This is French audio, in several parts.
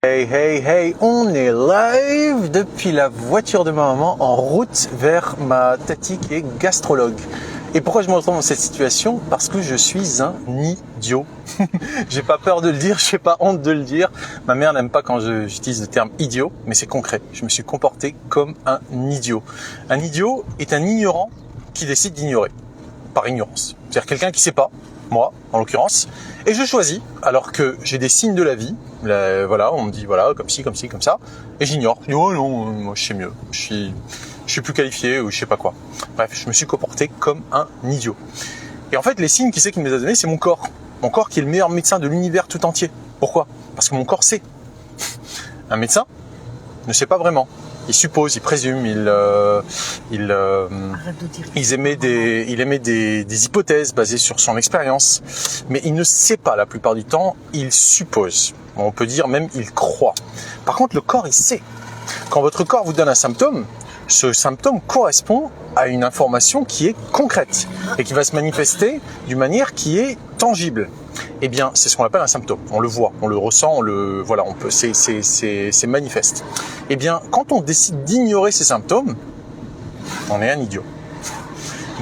Hey, hey, hey, on est live depuis la voiture de ma maman en route vers ma tati qui est gastrologue. Et pourquoi je me retrouve dans cette situation? Parce que je suis un idiot. J'ai pas peur de le dire, j'ai pas honte de le dire. Ma mère n'aime pas quand j'utilise le terme idiot, mais c'est concret. Je me suis comporté comme un idiot. Un idiot est un ignorant qui décide d'ignorer, par ignorance. C'est-à-dire quelqu'un qui sait pas, moi en l'occurrence, et je choisis alors que j'ai des signes de la vie. Voilà, on me dit voilà, comme ci, comme ci, comme ça, et j'ignore. Je dis oh non, moi je sais mieux, je suis plus qualifié ou je sais pas quoi. Bref, je me suis comporté comme un idiot. Et en fait, les signes qui c'est qu'il me les a donnés, c'est mon corps. Mon corps qui est le meilleur médecin de l'univers tout entier. Pourquoi? Parce que mon corps sait. Un médecin ne sait pas vraiment. Il suppose, il présume, il émet des hypothèses basées sur son expérience, mais il ne sait pas la plupart du temps, il suppose. On peut dire même il croit. Par contre, le corps, il sait. Quand votre corps vous donne un symptôme, ce symptôme correspond à une information qui est concrète et qui va se manifester d'une manière qui est tangible. Eh bien, c'est ce qu'on appelle un symptôme. On le voit, on le ressent, c'est manifeste. Eh bien, quand on décide d'ignorer ces symptômes, on est un idiot.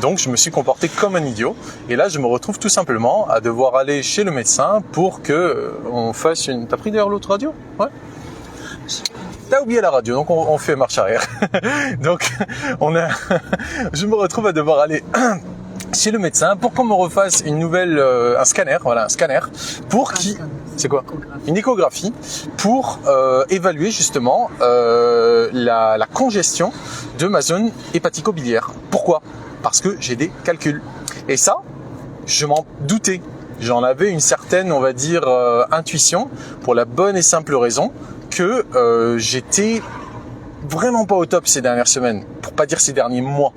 Donc, je me suis comporté comme un idiot. Et là, je me retrouve tout simplement à devoir aller chez le médecin pour que on fasse une... T'as pris d'ailleurs l'autre radio? Ouais. T'as oublié la radio, donc on fait marche arrière. Donc, je me retrouve à devoir aller chez le médecin pour qu'on me refasse une nouvelle, un scanner, pour c'est quoi? Une échographie pour évaluer justement la congestion de ma zone hépatico-biliaire. Pourquoi? Parce que j'ai des calculs. Et ça, je m'en doutais. J'en avais une certaine, on va dire, intuition, pour la bonne et simple raison que j'étais vraiment pas au top ces dernières semaines, pour pas dire ces derniers mois.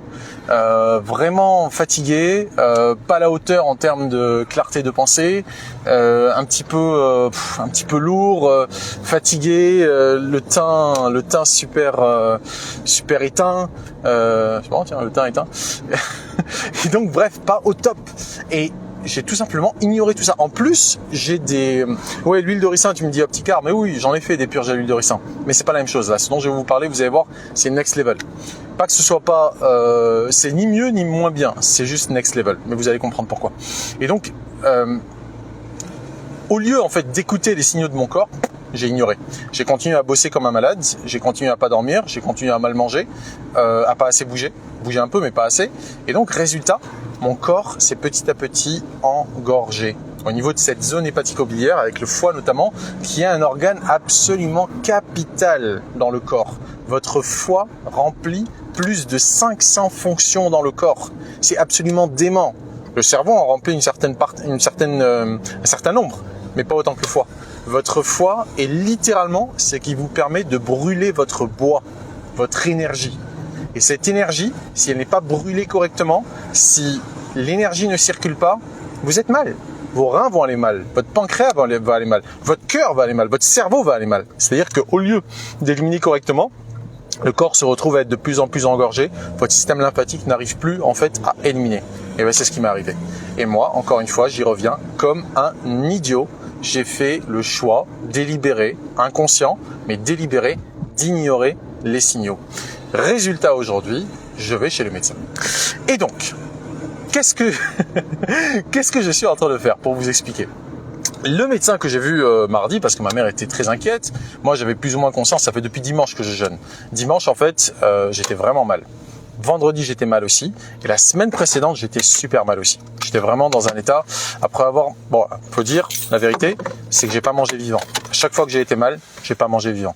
Vraiment fatigué, pas à la hauteur en termes de clarté de pensée, un petit peu lourd, fatigué, le teint super éteint. C'est bon, tiens, le teint éteint. Et donc bref, pas au top. Et j'ai tout simplement ignoré tout ça. En plus, j'ai l'huile de ricin, tu me dis Opticard, mais oui, j'en ai fait des purges à l'huile de ricin. Mais c'est pas la même chose là. Ce dont je vais vous parler, vous allez voir, c'est next level. Pas que ce soit pas, c'est ni mieux ni moins bien. C'est juste next level. Mais vous allez comprendre pourquoi. Et donc, au lieu en fait d'écouter les signaux de mon corps, j'ai ignoré. J'ai continué à bosser comme un malade, j'ai continué à pas dormir, j'ai continué à mal manger, à pas assez bouger un peu mais pas assez. Et donc résultat, mon corps s'est petit à petit engorgé au niveau de cette zone hépatico-biliaire avec le foie notamment, qui est un organe absolument capital dans le corps. Votre foie remplit plus de 500 fonctions dans le corps. C'est absolument dément. Le cerveau en remplit un certain nombre, mais pas autant que le foie. Votre foie est littéralement ce qui vous permet de brûler votre bois, votre énergie. Et cette énergie, si elle n'est pas brûlée correctement, si l'énergie ne circule pas, vous êtes mal. Vos reins vont aller mal, votre pancréas va aller mal, votre cœur va aller mal, votre cerveau va aller mal. C'est-à-dire qu'au lieu d'éliminer correctement, le corps se retrouve à être de plus en plus engorgé, votre système lymphatique n'arrive plus en fait à éliminer. Et bien c'est ce qui m'est arrivé. Et moi, encore une fois, j'y reviens, comme un idiot, j'ai fait le choix délibéré, inconscient, mais délibéré, d'ignorer les signaux. Résultat aujourd'hui, je vais chez le médecin. Et donc, qu'est-ce que je suis en train de faire pour vous expliquer? Le médecin que j'ai vu mardi, parce que ma mère était très inquiète, moi j'avais plus ou moins conscience, ça fait depuis dimanche que je jeûne. Dimanche en fait, j'étais vraiment mal. Vendredi, j'étais mal aussi. Et la semaine précédente, j'étais super mal aussi. J'étais vraiment dans un état, après avoir... Bon, faut dire, la vérité, c'est que j'ai pas mangé vivant. Chaque fois que j'ai été mal, j'ai pas mangé vivant.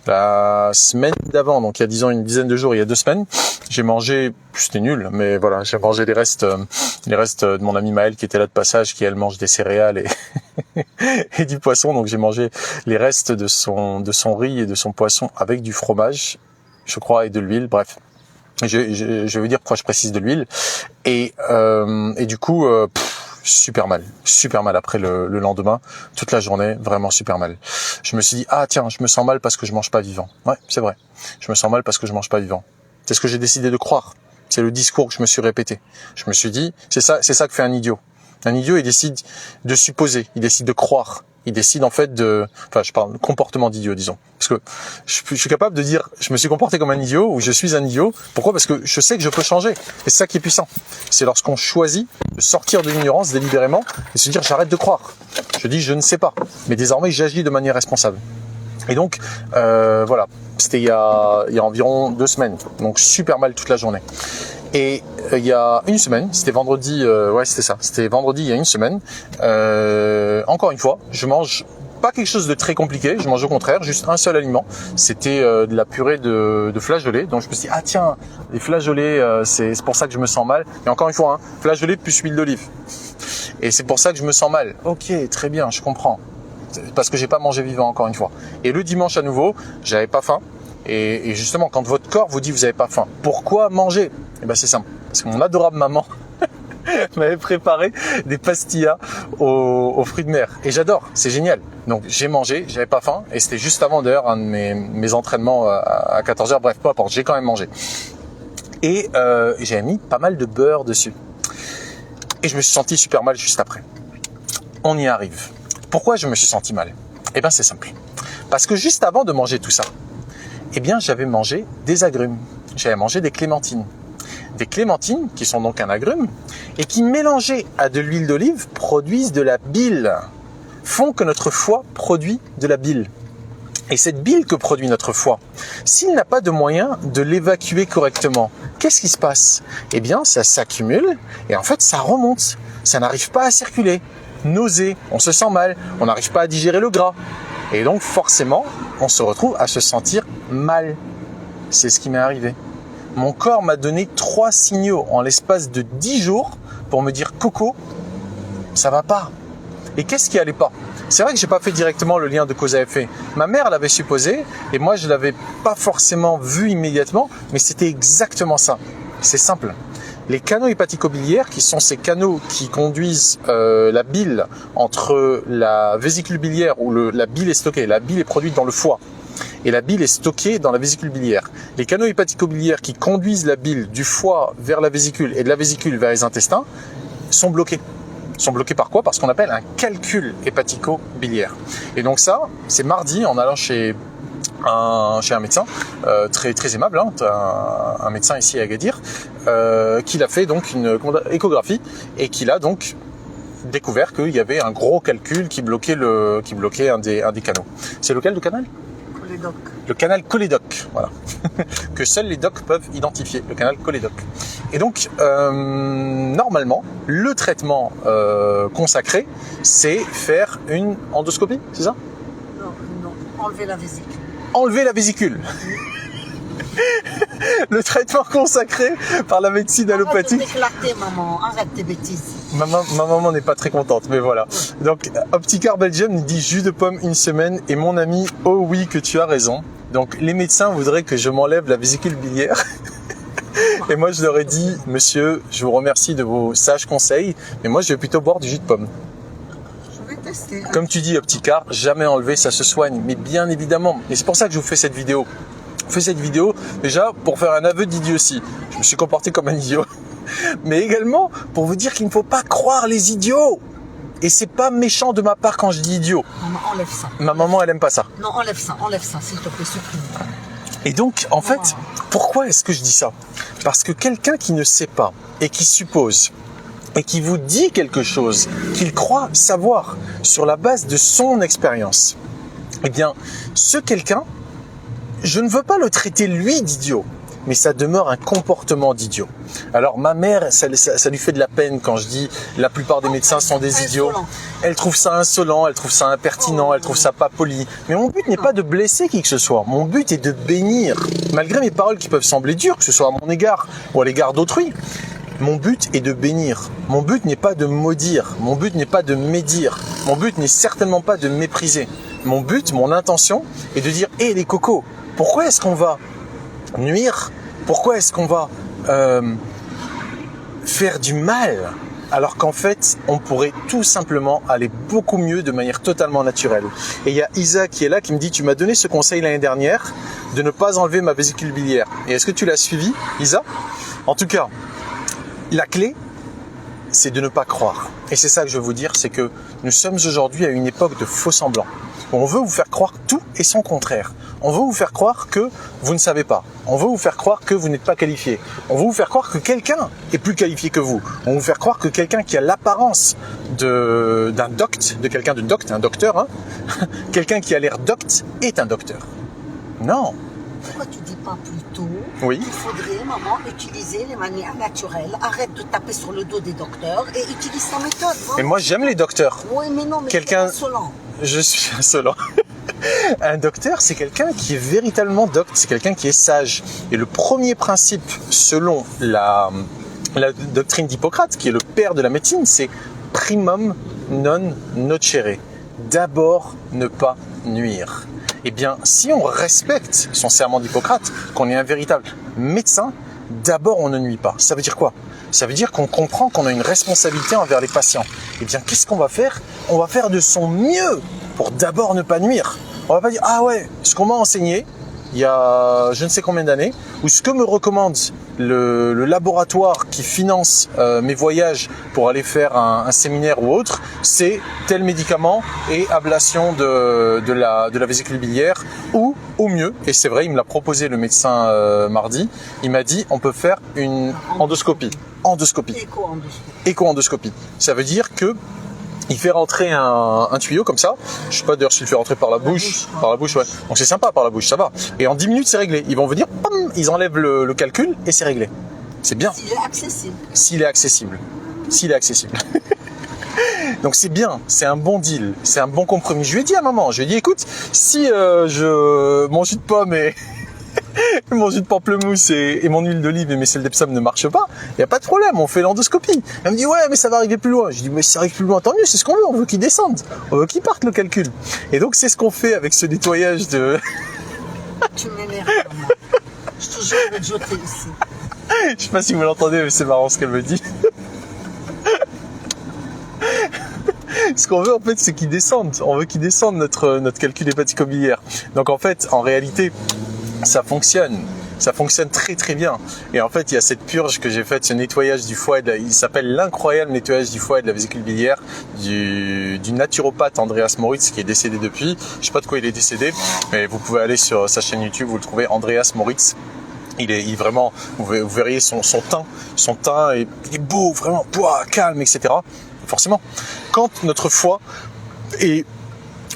La semaine d'avant, donc il y a disons une dizaine de jours, il y a 2 semaines, j'ai mangé... C'était nul, mais voilà, j'ai mangé les restes de mon amie Maëlle qui était là de passage, qui elle mange des céréales et, et du poisson. Donc j'ai mangé les restes de son riz et de son poisson avec du fromage, je crois, et de l'huile, bref. Je vais vous dire pourquoi je précise de l'huile. Et du coup, super mal après le lendemain, toute la journée, vraiment super mal. Je me suis dit, ah tiens, je me sens mal parce que je mange pas vivant. Ouais, c'est vrai. Je me sens mal parce que je mange pas vivant. C'est ce que j'ai décidé de croire. C'est le discours que je me suis répété. Je me suis dit, c'est ça que fait un idiot. Un idiot, il décide de supposer, il décide de croire. il décide en fait je parle de comportement d'idiot, disons. Parce que je suis capable de dire, je me suis comporté comme un idiot ou je suis un idiot. Pourquoi? Parce que je sais que je peux changer. Et c'est ça qui est puissant. C'est lorsqu'on choisit de sortir de l'ignorance délibérément et se dire, j'arrête de croire. Je dis, je ne sais pas. Mais désormais, j'agis de manière responsable. Et donc, voilà. C'était il y a environ 2 semaines. Donc, super mal toute la journée. Et il y a une semaine, c'était vendredi, c'était ça. C'était vendredi il y a une semaine. Encore une fois, je mange pas quelque chose de très compliqué, je mange au contraire, juste un seul aliment. C'était de la purée de flageolets. Donc je me suis dit, ah tiens, les flageolets, c'est pour ça que je me sens mal. Et encore une fois, flageolets plus huile d'olive. Et c'est pour ça que je me sens mal. Ok, très bien, je comprends. Parce que j'ai pas mangé vivant encore une fois. Et le dimanche à nouveau, j'avais pas faim. Et justement, quand votre corps vous dit vous n'avez pas faim, pourquoi manger? Eh ben c'est simple. Parce que mon adorable maman m'avait préparé des pastillas aux fruits de mer. Et j'adore, c'est génial. Donc j'ai mangé, j'avais pas faim. Et c'était juste avant d'ailleurs un de mes entraînements à 14h. Bref, peu importe, j'ai quand même mangé. Et j'avais mis pas mal de beurre dessus. Et je me suis senti super mal juste après. On y arrive. Pourquoi je me suis senti mal? Eh bien c'est simple. Parce que juste avant de manger tout ça, eh bien j'avais mangé des agrumes. J'avais mangé des clémentines. Des clémentines, qui sont donc un agrume, et qui mélangées à de l'huile d'olive produisent de la bile, font que notre foie produit de la bile. Et cette bile que produit notre foie, s'il n'a pas de moyen de l'évacuer correctement, qu'est-ce qui se passe? Eh bien, ça s'accumule et en fait, ça remonte. Ça n'arrive pas à circuler. Nausée, on se sent mal, on n'arrive pas à digérer le gras. Et donc, forcément, on se retrouve à se sentir mal. C'est ce qui m'est arrivé. Mon corps m'a donné 3 signaux en l'espace de 10 jours pour me dire « Coco, ça va pas ». Et qu'est-ce qui allait pas? C'est vrai que j'ai pas fait directement le lien de cause à effet. Ma mère l'avait supposé et moi je l'avais pas forcément vu immédiatement, mais c'était exactement ça. C'est simple. Les canaux hépatico-biliaires, qui sont ces canaux qui conduisent la bile entre la vésicule biliaire où la bile est stockée, la bile est produite dans le foie et la bile est stockée dans la vésicule biliaire. Les canaux hépatico-biliaires qui conduisent la bile du foie vers la vésicule et de la vésicule vers les intestins sont bloqués. Sont bloqués par quoi? Parce qu'on appelle un calcul hépatico-biliaire. Et donc ça, c'est mardi en allant chez un médecin très très aimable, un médecin ici à Agadir, qui a fait donc une échographie et qui a donc découvert qu'il y avait un gros calcul qui bloquait un des canaux. C'est lequel le canal? Cholédoque. Le canal cholédoque, voilà, que seuls les docs peuvent identifier, le canal cholédoque. Et donc, normalement, le traitement consacré, c'est faire une endoscopie, c'est ça? Non, enlever la vésicule. Enlever la vésicule. Le traitement consacré par la médecine allopathique. Arrête de t'éclater, maman, arrête tes bêtises. Ma maman n'est pas très contente, mais voilà. Donc, Opticar Belgium nous dit jus de pomme 1 semaine et mon ami, oh oui que tu as raison. Donc, les médecins voudraient que je m'enlève la vésicule biliaire. Et moi, je leur ai dit, monsieur, je vous remercie de vos sages conseils, mais moi, je vais plutôt boire du jus de pomme. Je vais tester. Comme tu dis, Opticar, jamais enlever, ça se soigne. Mais bien évidemment. Et c'est pour ça que je vous fais cette vidéo. Je fais cette vidéo déjà pour faire un aveu d'idiotie. Je me suis comporté comme un idiot. Mais également pour vous dire qu'il ne faut pas croire les idiots. Et c'est pas méchant de ma part quand je dis idiot. Maman, enlève ça. Ma maman, elle aime pas ça. Non, enlève ça, s'il te plaît, supprime. Et donc, en fait, pourquoi est-ce que je dis ça? Parce que quelqu'un qui ne sait pas et qui suppose et qui vous dit quelque chose qu'il croit savoir sur la base de son expérience, eh bien, ce quelqu'un, je ne veux pas le traiter lui d'idiot, mais ça demeure un comportement d'idiot. Alors ma mère, ça lui fait de la peine quand je dis la plupart des médecins sont des idiots. Elle trouve ça insolent, elle trouve ça impertinent, elle trouve ça pas poli. Mais mon but n'est pas de blesser qui que ce soit. Mon but est de bénir. Malgré mes paroles qui peuvent sembler dures, que ce soit à mon égard ou à l'égard d'autrui, mon but est de bénir. Mon but n'est pas de maudire. Mon but n'est pas de médire. Mon but n'est certainement pas de mépriser. Mon but, mon intention est de dire « Hé les cocos, pourquoi est-ce qu'on va nuire? Pourquoi est-ce qu'on va faire du mal alors qu'en fait, on pourrait tout simplement aller beaucoup mieux de manière totalement naturelle. » Et il y a Isa qui est là, qui me dit « Tu m'as donné ce conseil l'année dernière de ne pas enlever ma vésicule biliaire. » Et est-ce que tu l'as suivi, Isa? En tout cas, la clé, c'est de ne pas croire. Et c'est ça que je veux vous dire, c'est que nous sommes aujourd'hui à une époque de faux semblants. On veut vous faire croire tout et son contraire. On veut vous faire croire que vous ne savez pas. On veut vous faire croire que vous n'êtes pas qualifié. On veut vous faire croire que quelqu'un est plus qualifié que vous. On veut vous faire croire que quelqu'un qui a l'apparence d'un docte, de quelqu'un de docte, un docteur, hein, quelqu'un qui a l'air docte est un docteur. Non. Pourquoi tu dis pas plutôt Oui. qu'il faudrait, maman, utiliser les manières naturelles. Arrête de taper sur le dos des docteurs et utilise ta méthode. Mais moi, j'aime les docteurs. Oui, mais non, mais Quelqu'un- c'est insolent. Je suis insolent. Un docteur, c'est quelqu'un qui est véritablement docte, c'est quelqu'un qui est sage. Et le premier principe, selon la doctrine d'Hippocrate, qui est le père de la médecine, c'est primum non nocere. D'abord, ne pas nuire. Eh bien, si on respecte son serment d'Hippocrate, qu'on est un véritable médecin, d'abord on ne nuit pas. Ça veut dire quoi ? Ça veut dire qu'on comprend qu'on a une responsabilité envers les patients. Eh bien, qu'est-ce qu'on va faire ? On va faire de son mieux pour d'abord ne pas nuire. On va pas dire, ah ouais, ce qu'on m'a enseigné, il y a je ne sais combien d'années, ou ce que me recommande le laboratoire qui finance mes voyages pour aller faire un séminaire ou autre, c'est tel médicament et ablation de la vésicule biliaire, ou au mieux, et c'est vrai, il me l'a proposé le médecin mardi, il m'a dit on peut faire une endoscopie. Écho-endoscopie. Ça veut dire que il fait rentrer un tuyau comme ça. Je sais pas d'ailleurs s'il le fait rentrer par la bouche. Par la bouche, ouais. Donc c'est sympa par la bouche, ça va. Et en 10 minutes, c'est réglé. Ils vont venir, pam, ils enlèvent le calcul et c'est réglé. C'est bien. S'il est accessible. S'il est accessible. S'il est accessible. Donc c'est bien, c'est un bon deal, c'est un bon compromis. Je lui ai dit à maman, je lui ai dit écoute, si mon jus de pomme et mon jus de pamplemousse et mon huile d'olive et mes sels d'Epsom ne marchent pas, il n'y a pas de problème, on fait l'endoscopie. Elle me dit ouais mais ça va arriver plus loin. Je dis mais si ça arrive plus loin tant mieux, c'est ce qu'on veut, on veut qu'il descende, on veut qu'il parte le calcul. Et donc c'est ce qu'on fait avec ce nettoyage de... Tu m'énerves, maman. Je te jure, je vais te jeter ici. Je sais pas si vous l'entendez mais c'est marrant ce qu'elle me dit. Ce qu'on veut en fait c'est qu'il descende, on veut qu'il descende notre calcul hépatico-biliaire. Donc en fait en réalité ça fonctionne très très bien. Et en fait il y a cette purge que j'ai faite, ce nettoyage du foie, il s'appelle l'incroyable nettoyage du foie et de la vésicule biliaire du naturopathe Andreas Moritz qui est décédé depuis. Je sais pas de quoi il est décédé, mais vous pouvez aller sur sa chaîne YouTube, vous le trouvez, Andreas Moritz. Il est vraiment, vous verriez son teint est beau, vraiment, calme, etc. Forcément, quand notre foie est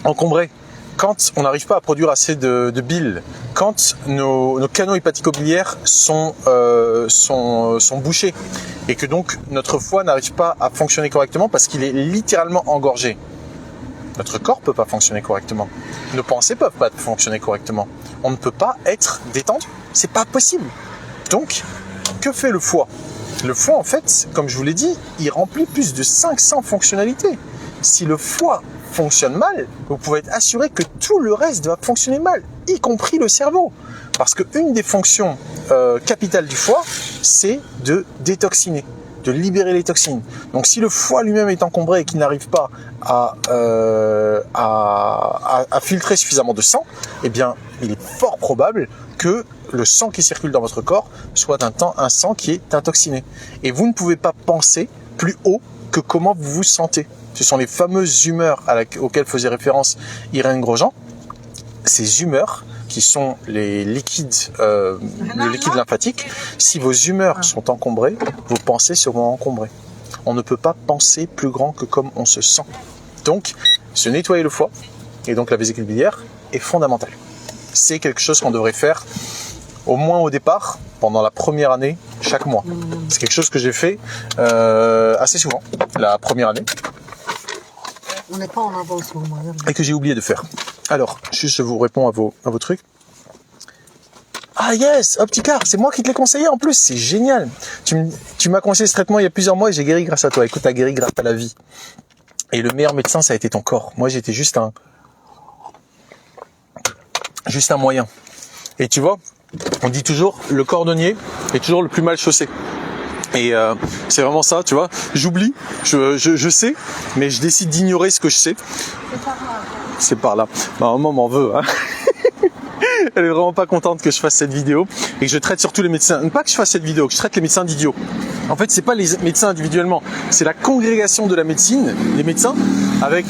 encombré, quand on n'arrive pas à produire assez de bile, quand nos canaux hépatico-biliaires sont bouchés et que donc notre foie n'arrive pas à fonctionner correctement parce qu'il est littéralement engorgé, notre corps peut pas fonctionner correctement. Nos pensées peuvent pas fonctionner correctement. On ne peut pas être détendu. C'est pas possible. Donc, que fait le foie ? Le foie, en fait, comme je vous l'ai dit, il remplit plus de 500 fonctionnalités. Si le foie fonctionne mal, vous pouvez être assuré que tout le reste va fonctionner mal, y compris le cerveau. Parce qu'une des fonctions capitales du foie, c'est de détoxiner, de libérer les toxines. Donc si le foie lui-même est encombré et qu'il n'arrive pas à filtrer suffisamment de sang, eh bien, il est fort probable que le sang qui circule dans votre corps soit un sang qui est intoxiné. Et vous ne pouvez pas penser plus haut que comment vous vous sentez. Ce sont les fameuses humeurs auxquelles faisait référence Irène Grosjean. Ces humeurs qui sont les liquides, le liquide lymphatique, si vos humeurs sont encombrées, vos pensées seront encombrées. On ne peut pas penser plus grand que comme on se sent. Donc, se nettoyer le foie, et donc la vésicule biliaire, est fondamental. C'est quelque chose qu'on devrait faire au moins au départ, pendant la première année, chaque mois. C'est quelque chose que j'ai fait assez souvent, la première année. On n'est pas en avance, maman. Et que j'ai oublié de faire. Alors, je vous réponds à vos trucs. Ah yes, Opticar, c'est moi qui te l'ai conseillé en plus, c'est génial. Tu m'as conseillé ce traitement il y a plusieurs mois et j'ai guéri grâce à toi. Écoute, t'as guéri grâce à la vie. Et le meilleur médecin, ça a été ton corps. Moi, j'étais juste un moyen. Et tu vois, on dit toujours, le cordonnier est toujours le plus mal chaussé. Et c'est vraiment ça, tu vois. J'oublie, je sais, mais je décide d'ignorer ce que je sais. C'est pas grave. C'est par là. Ma maman m'en veut. Hein. Elle est vraiment pas contente que je fasse cette vidéo et que je traite surtout les médecins. Pas que je fasse cette vidéo, que je traite les médecins d'idiots. En fait, c'est pas les médecins individuellement, c'est la congrégation de la médecine, les médecins, avec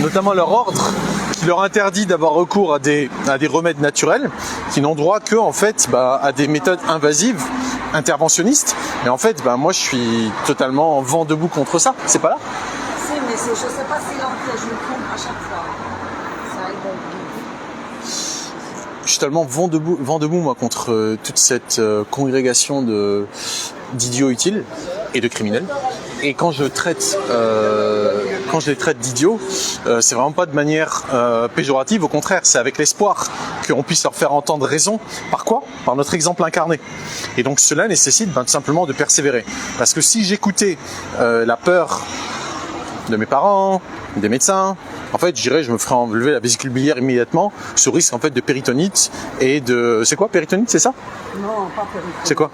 notamment leur ordre qui leur interdit d'avoir recours à des remèdes naturels, qui n'ont droit que en fait à des méthodes invasives, interventionnistes. Et en fait, moi je suis totalement vent debout contre ça. C'est pas là? Si, mais je sais pas si l'empire, je me trompe à chaque fois. Ça arrive. Je suis tellement vent debout moi contre toute cette congrégation d'idiots utiles et de criminels. Et quand je les traite d'idiots, c'est vraiment pas de manière péjorative, au contraire, c'est avec l'espoir qu'on puisse leur faire entendre raison. Par quoi? Par notre exemple incarné. Et donc cela nécessite tout simplement de persévérer. Parce que si j'écoutais la peur de mes parents, des médecins, en fait, je me ferais enlever la vésicule biliaire immédiatement, sous risque en fait de péritonite et de... C'est quoi péritonite, c'est ça? Non, pas péritonite. C'est quoi?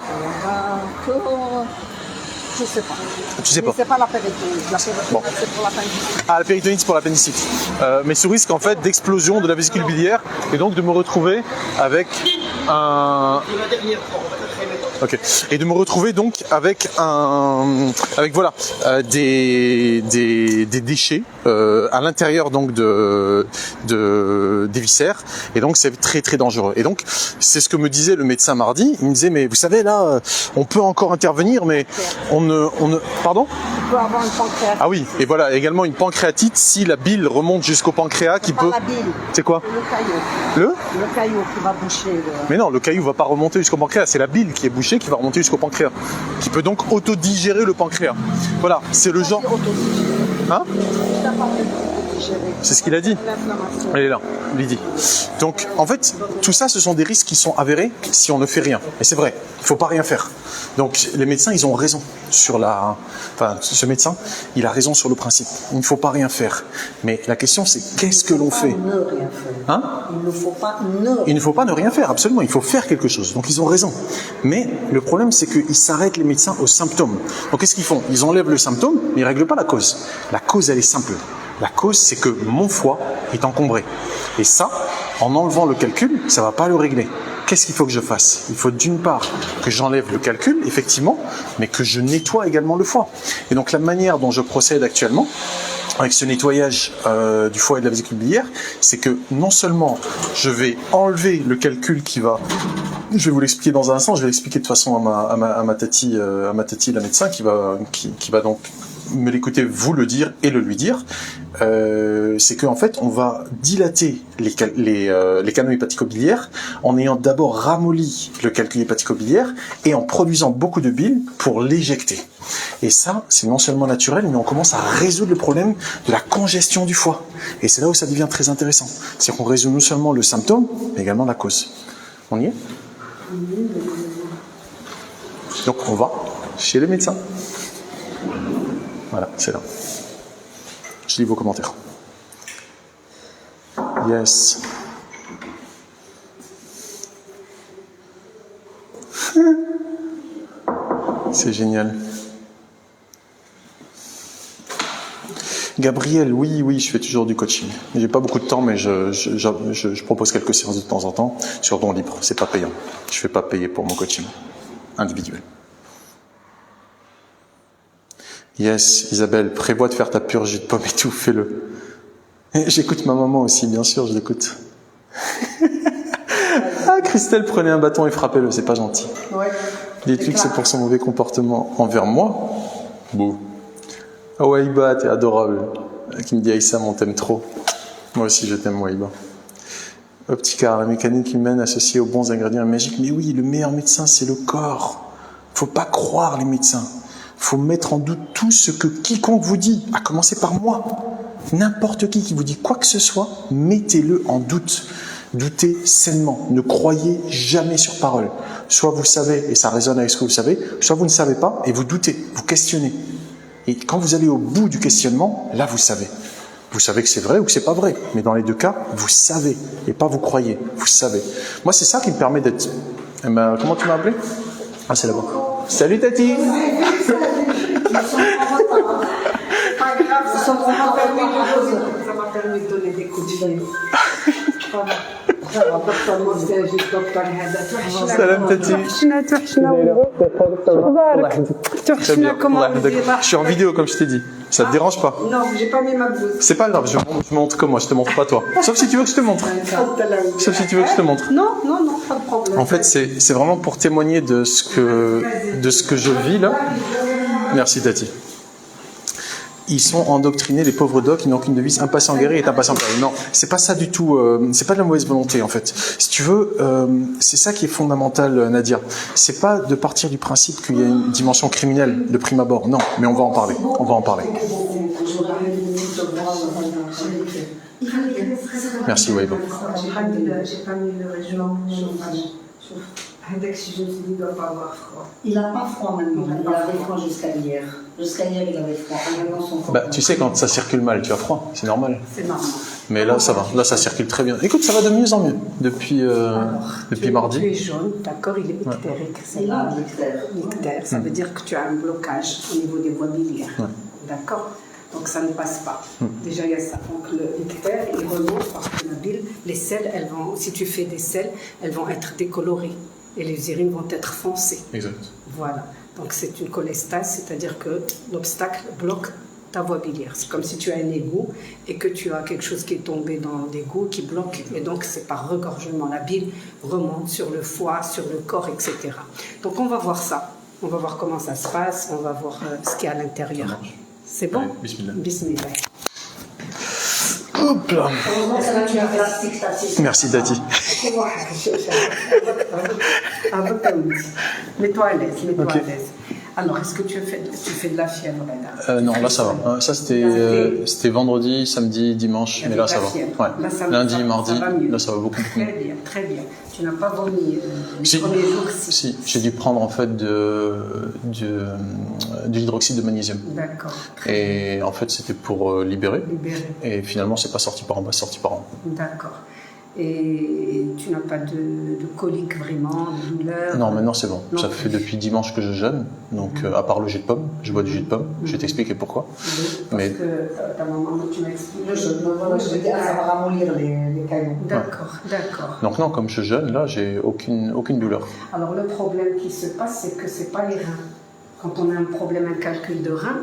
Je sais pas. Tu sais pas? C'est pas la péritonite. La péritonite, bon. C'est pour l'appendicite. Ah, la péritonite, c'est pour l'appendicite. Mais sous risque en fait d'explosion de la vésicule biliaire et donc de me retrouver avec un... Ok. Et de me retrouver donc avec des déchets à l'intérieur donc des viscères, et donc c'est très très dangereux. Et donc c'est ce que me disait le médecin mardi. Il me disait mais vous savez là on peut encore intervenir mais on ne pardon. On peut avoir une pancréatite. Ah oui, et voilà également une pancréatite si la bile remonte jusqu'au pancréas qui peut. La bile. C'est quoi? Le caillot. Le caillot qui va boucher. Mais non, le caillou va pas remonter jusqu'au pancréas, c'est la bile qui est bouchée qui va remonter jusqu'au pancréas, qui peut donc autodigérer le pancréas. Voilà, c'est le genre. Hein? C'est ce qu'il a dit. Elle est là, Lydie. Donc, en fait, tout ça, ce sont des risques qui sont avérés si on ne fait rien. Et c'est vrai, il ne faut pas rien faire. Donc, les médecins, ils ont raison sur ce médecin, il a raison sur le principe. Il ne faut pas rien faire. Mais la question, c'est qu'est-ce que l'on fait? Hein? Il ne faut pas ne rien faire, absolument. Il faut faire quelque chose. Donc, ils ont raison. Mais le problème, c'est qu'ils s'arrêtent, les médecins, aux symptômes. Donc, qu'est-ce qu'ils font? Ils enlèvent le symptôme, mais ils ne règlent pas la cause. La cause, elle est simple. La cause, c'est que mon foie est encombré. Et ça, en enlevant le calcul, ça ne va pas le régler. Qu'est-ce qu'il faut que je fasse? Il faut d'une part que j'enlève le calcul, effectivement, mais que je nettoie également le foie. Et donc la manière dont je procède actuellement, avec ce nettoyage du foie et de la vésicule biliaire, c'est que non seulement je vais enlever le calcul qui va... Je vais vous l'expliquer dans un instant, je vais l'expliquer de toute façon à ma tati, la médecin, qui va donc me l'écouter, vous le dire et le lui dire, c'est qu'en fait, on va dilater les canaux hépatico-biliaires en ayant d'abord ramolli le calcul hépatico-biliaire et en produisant beaucoup de bile pour l'éjecter. Et ça, c'est non seulement naturel, mais on commence à résoudre le problème de la congestion du foie. Et c'est là où ça devient très intéressant. C'est qu'on résout non seulement le symptôme, mais également la cause. On y est? Donc on va chez les médecins. Voilà, c'est là. Je lis vos commentaires. Yes. C'est génial. Gabriel, oui, je fais toujours du coaching. J'ai pas beaucoup de temps, mais je propose quelques séances de temps en temps sur don libre. C'est pas payant. Je fais pas payer pour mon coaching individuel. Yes, Isabelle, prévois de faire ta purge de pommes et tout, fais-le. J'écoute ma maman aussi, bien sûr, je l'écoute. Ah, Christelle, prenez un bâton et frappez-le, c'est pas gentil. Ouais. Dites-lui que c'est pour son mauvais comportement envers moi. Bouh. Ah ouais, Iba, t'es adorable. Qui me dit Aïssa, on t'aime trop. Moi aussi, je t'aime, moi, Iba. Opticar, la mécanique humaine associée aux bons ingrédients magiques. Mais oui, le meilleur médecin, c'est le corps. Faut pas croire les médecins. Faut mettre en doute tout ce que quiconque vous dit, à commencer par moi. N'importe qui vous dit quoi que ce soit, mettez-le en doute. Doutez sainement. Ne croyez jamais sur parole. Soit vous savez et ça résonne avec ce que vous savez, soit vous ne savez pas et vous doutez, vous questionnez. Et quand vous allez au bout du questionnement, là vous savez. Vous savez que c'est vrai ou que c'est pas vrai. Mais dans les deux cas, vous savez. Et pas vous croyez. Vous savez. Moi, c'est ça qui me permet d'être... comment tu m'as appelé? Ah, c'est là-bas. Salut Tati. Ça m'a permis de donner des coups de fil. Salam Tati. Très bien. Je suis en vidéo comme je t'ai dit. Ça te dérange pas? Non, j'ai pas mis ma blouse. C'est pas grave, je montre comme moi, je te montre pas toi. Sauf si tu veux que je te montre. Sauf si tu veux que je te montre. Non, pas de problème. En fait, c'est vraiment pour témoigner de ce que je vis là. Merci Tati. Ils sont endoctrinés, les pauvres docs, ils n'ont qu'une devise, un patient guéri est un patient guéri. Non, c'est pas ça du tout, c'est pas de la mauvaise volonté en fait. Si tu veux, c'est ça qui est fondamental, Nadia. C'est pas de partir du principe qu'il y a une dimension criminelle de prime abord. Non, mais on va en parler. On va en parler. Merci Waïba. J'ai pas mis le régiment. Index, je me suis dit, il ne doit pas avoir froid. Il n'a pas froid maintenant. Il avait froid jusqu'à hier. Jusqu'à hier, il avait froid. Maintenant, son corps. Bah, tu sais, quand ça circule mal, tu as froid. C'est normal. C'est normal. Mais là, ça va. Là, ça circule très bien. Écoute, ça va de mieux en mieux depuis mardi. Tu es jaune, d'accord, il est ictérique. C'est là, l'ictère. Ça veut dire que tu as un blocage au niveau des voies biliaires. Ouais. D'accord? Donc ça ne passe pas. Déjà, il y a ça. Donc l'ictère, il remonte parce que la bile, les selles, elles vont, si tu fais des selles, elles vont être décolorées. Et les urines vont être foncées. Exact. Voilà. Donc c'est une cholestase, c'est-à-dire que l'obstacle bloque ta voie biliaire. C'est comme si tu as un égout et que tu as quelque chose qui est tombé dans l'égout qui bloque. Et donc c'est par regorgement. La bile remonte sur le foie, sur le corps, etc. Donc on va voir ça. On va voir comment ça se passe. On va voir ce qu'il y a à l'intérieur. C'est bon? Allez, bismillah. Bismillah. Hop là. Merci Tati. Mets-toi à l'aise, mets-toi Ok. à l'aise. Alors, est-ce que tu fais de la fièvre là? Non, là ça va. Ça c'était vendredi, samedi, dimanche, mais là ça va. Ouais. Là, Lundi, mardi, ça va mieux. là ça va beaucoup mieux. Très bien, très bien. Tu n'as pas vomi les Si. premiers jours? Si, j'ai dû prendre en fait de l'hydroxyde de magnésium. D'accord. Et en fait c'était pour libérer. Libéré. Et finalement c'est pas sorti par en bas, c'est sorti par en haut. D'accord. Et tu n'as pas de colique vraiment, de douleur? Non, maintenant c'est bon. Non. Ça fait depuis dimanche que je jeûne. Donc à part le jus de pomme, je bois du jus de pomme. Je vais t'expliquer pourquoi. Oui, parce Mais- que ta maman, tu m'expliques. Je veux dire, ça va ramollir les cailloux. D'accord, d'accord. Donc non, comme je jeûne, là j'ai aucune douleur. Alors le problème qui se passe, c'est que c'est pas les reins. Quand on a un problème, un calcul de rein,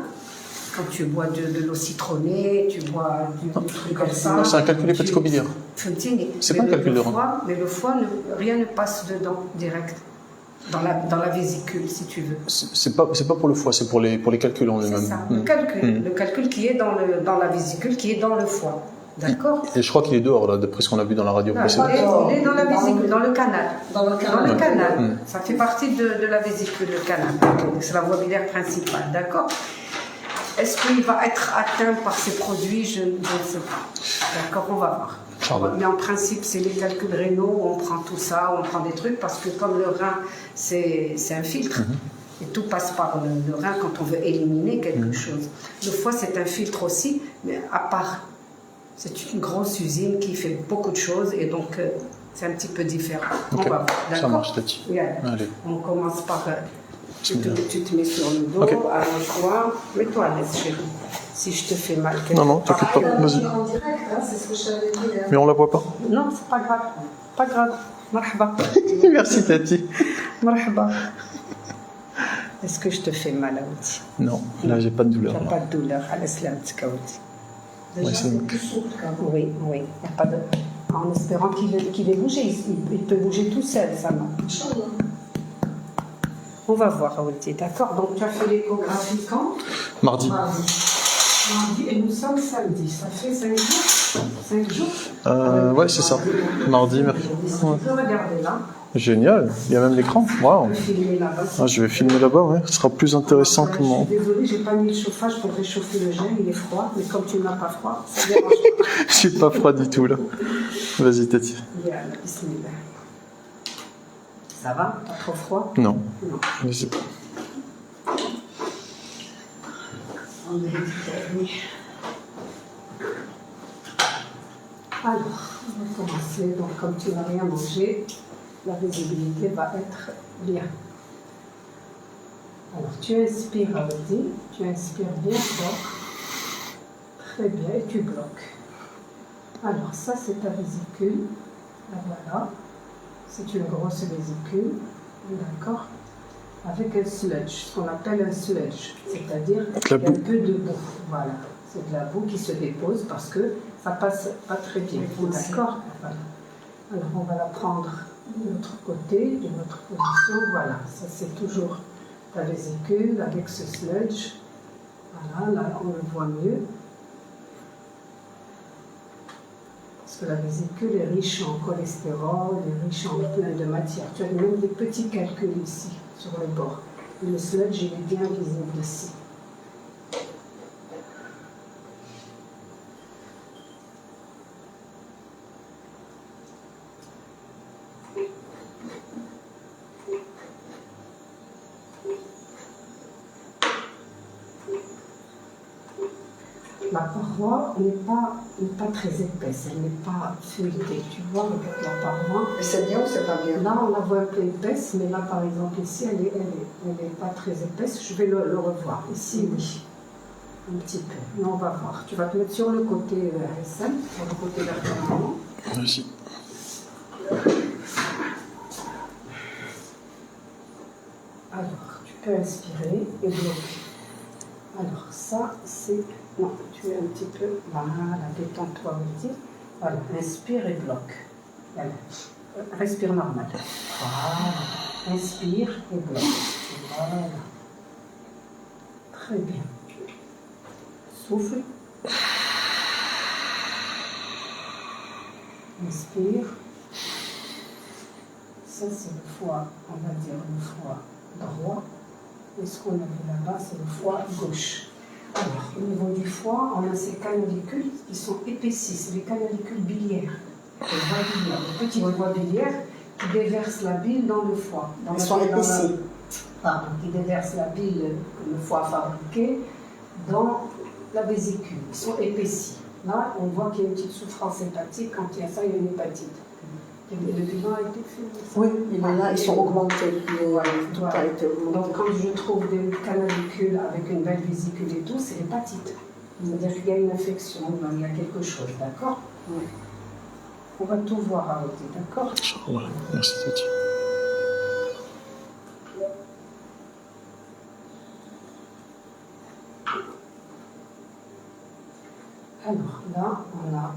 quand tu bois de l'eau citronnée, tu bois du truc comme ça. Non, c'est un calcul hépatico-biliaire. C'est pas un calcul de rein. Mais le foie, rien ne passe dedans, direct. Dans la vésicule, si tu veux. C'est pas pour le foie, c'est pour les calculs en C'est eux-mêmes. ça, le calcul qui est dans la vésicule, qui est dans le foie. D'accord? Et je crois qu'il est dehors, là, d'après ce qu'on a vu dans la radio Non, précédente. il est dans la vésicule, dans le canal. Dans le canal. Dans le canal. Mm. Ça fait partie de la vésicule, le canal. C'est la voie biliaire principale, d'accord? Est-ce qu'il va être atteint par ces produits? Je ne sais pas. D'accord, on va voir. Inch'Allah. Mais en principe, c'est les calculs rénaux, on prend tout ça, on prend des trucs, parce que comme le rein, c'est un filtre. Et tout passe par le rein quand on veut éliminer quelque chose. Le foie, c'est un filtre aussi, mais à part. C'est une grosse usine qui fait beaucoup de choses et donc c'est un petit peu différent. Ok, On va voir, ça d'accord? marche, Tati. Regarde, Allez. on commence par... tu Bismillah. te mets sur le dos, Ok. allonge-toi, mets-toi à l'aise, chérie. Si je te fais mal... Non, t'inquiète pas, vas-y. En direct, hein, c'est ce que je t'avais dit. Mais on la voit pas. Non, c'est pas grave. Pas grave. Marhaba. Merci, Tati. Marhaba. Est-ce que je te fais mal, Aouti? Non, là, j'ai pas de Tu douleur. n'as là. pas de douleur. À Slamtik, Aouti. Ouais, c'est bon. Oui, oui. Il n'y a pas de... En espérant qu'il ait bougé. Il peut bouger tout seul, ça va. On va voir, Aouti, d'accord? Donc, tu as fait l'échographie quand? Mardi. Mardi, et nous sommes samedi. Ça fait 5 jours? 5 jours? Ouais, c'est ça. Mardi, mercredi. Tu peux regarder là. Génial, il y a même l'écran. Waouh. Je vais filmer là-bas. Ah, je vais filmer là-bas, ouais. Ce sera plus intéressant que Je mon. suis désolée, j'ai pas mis le chauffage pour réchauffer le gel, il est froid, mais comme tu n'as pas froid, ça dérange pas. Je suis pas froid du tout, là. Vas-y, Tati. Yalla, bismillah. Ça va? Pas trop froid? Non. Non. Vas-y. On est terminé. Alors, on va commencer. Donc, comme tu n'as rien mangé, la visibilité va être bien. Alors, tu inspires, Audi. Tu inspires bien fort. Très bien, et tu bloques. Alors, ça, c'est ta vésicule. La voie c'est une grosse vésicule, d'accord, avec un sludge, ce qu'on appelle un sludge, c'est-à-dire qu'il y a un peu de boue, voilà. C'est de la boue qui se dépose parce que ça passe pas très bien, d'accord, voilà. Alors on va la prendre de l'autre côté, de notre position, voilà, ça c'est toujours la vésicule avec ce sludge, voilà, là on le voit mieux. Parce que la vésicule est riche en cholestérol, est riche en plein de matière. Tu as même des petits calculs ici, sur le bord. Et le sludge, il est bien visible ici. La paroi n'est pas très épaisse, elle n'est pas feuilletée. Tu vois, avec la paroi. Et c'est bien ou c'est pas bien? Là, on la voit un peu épaisse, mais là, par exemple, ici, elle est pas très épaisse. Je vais le revoir. Ici, oui. Un petit peu. Mais on va voir. Tu vas te mettre sur le côté SM, sur le côté vertical. Merci. Alors, tu peux inspirer et bloquer. Alors, ça, c'est... Non, tu es un petit peu... Voilà, détends-toi aussi. Voilà, inspire et bloque. Voilà. Respire normal. Voilà. Inspire et bloque. Voilà. Très bien. Souffle. Inspire. Ça, c'est le foie, on va dire le foie droit. Et ce qu'on a vu là-bas, c'est le foie gauche. Alors, au niveau du foie, on a ces canalicules qui sont épaissis, c'est les canalicules biliaires. Les petites voies biliaires qui déversent la bile dans le foie. Ils sont épaissis. Pardon, qui déversent la bile que le foie a fabriquée dans la vésicule. Ils sont épaissis. Là, on voit qu'il y a une petite souffrance hépatique. Quand il y a ça, il y a une hépatite. Le bilan a été fait. Oui, il est là, ils sont augmentés. Tout a été augmenté. Donc, quand je trouve des canalicules avec une belle vésicule et tout, c'est l'hépatite. C'est-à-dire qu'il y a une infection, il y a quelque chose, d'accord? Oui. On va tout voir à côté, d'accord? Ouais, merci Tati. Alors là, on a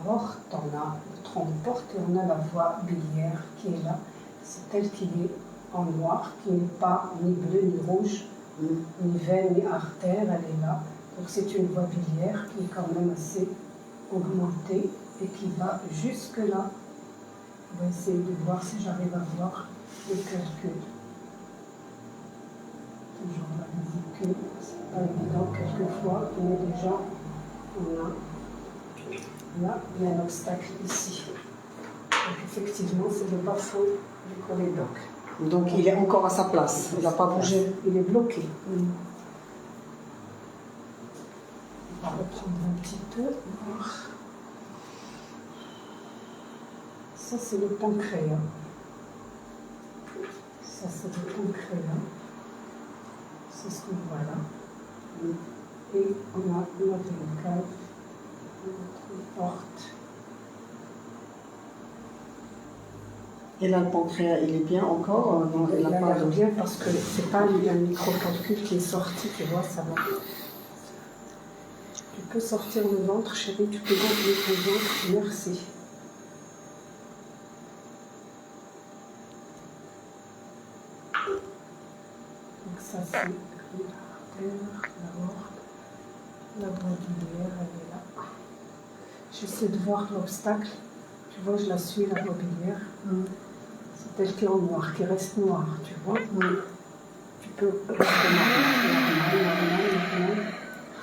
l'aorte, on a le tronc de porte et on a la voie biliaire qui est là. C'est elle qui est en noir, qui n'est pas ni bleue ni rouge, ni veine ni artère, elle est là. Donc c'est une voie biliaire qui est quand même assez augmentée et qui va jusque là. On va essayer de voir si j'arrive à voir le calcul. Toujours la vésicule, c'est pas évident quelquefois, mais déjà on a là, il y a un obstacle ici. Donc effectivement, c'est le bas-fond du cholédoque. Donc il est encore à sa place, il n'a pas bougé. Il est bloqué. On va reprendre un petit peu, voir. Ça, c'est le pancréas. Ça, c'est le pancréas. C'est ce qu'on voit là. Et on a notre cave, notre porte. Et là, le pancréas, il est bien encore? Non, il n'a pas de bien parce que c'est pas un microcalcul qui est sorti, tu vois, ça va. Tu peux sortir le ventre, chérie, tu peux gonfler ton ventre, merci. Donc ça, c'est l'artère, l'aorte, la voie biliaire, elle est là. J'essaie de voir l'obstacle. Tu vois, je la suis, la voie biliaire. C'est elle qui est en noir, qui reste noire, tu vois. Tu peux rester normal.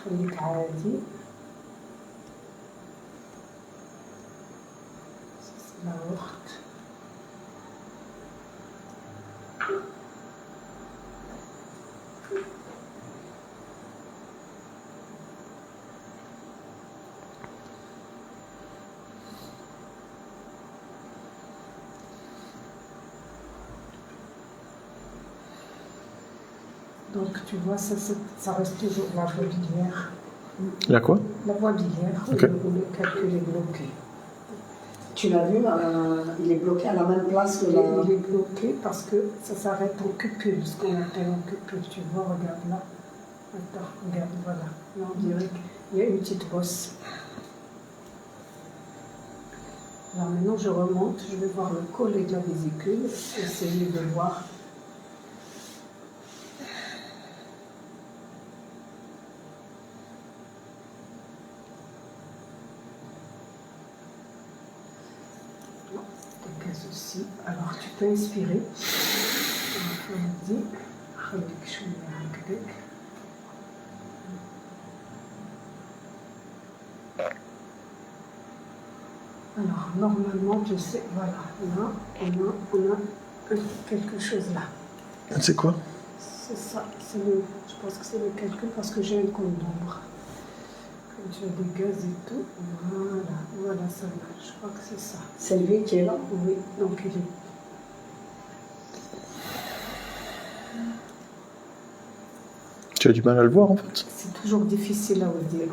خليك عادي. C'est l'aorte. Donc tu vois, ça reste toujours la voie biliaire. Il y a quoi? La voie biliaire, Okay. où le calcul est bloqué. Tu l'as vu, il est bloqué à la même place que la... Il est bloqué parce que ça s'arrête en cupule, ce qu'on appelle en cupule. Tu vois, regarde là. Attends, regarde, voilà. Là, on dirait qu'il y a une petite bosse. Alors maintenant, je remonte, je vais voir le collet de la vésicule, essayer de voir. Non, quelques soucis. Alors, tu peux inspirer. Alors, normalement, tu sais, voilà, on a quelque chose là. C'est quoi? C'est ça, je pense que c'est le calcul parce que j'ai un compte d'ombre. Comme tu as des gaz et tout, voilà, ça va, je crois que c'est ça. C'est lui qui est là? Oui, donc il est... Tu as du mal à le voir en fait? C'est toujours difficile à vous dire.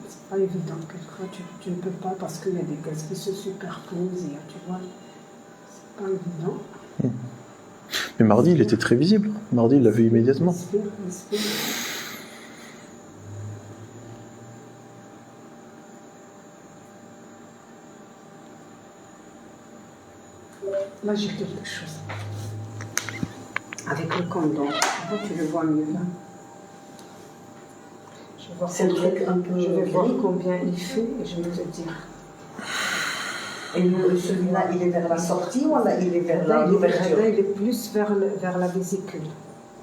C'est pas évident. Quelquefois, tu ne peux pas parce qu'il y a des gaz qui se superposent. Et, tu vois, c'est pas évident. Mais mardi, il était très visible. Mardi, il l'a vu immédiatement. Respire. Là, j'ai quelque chose. Avec le condom. Tu le vois mieux là. C'est le truc un peu... Je vais voir combien il fait et je vais te dire. Et celui-là, il est vers la sortie ou là, il est vers l'ouverture? l'ouverture? Il est plus vers la vésicule.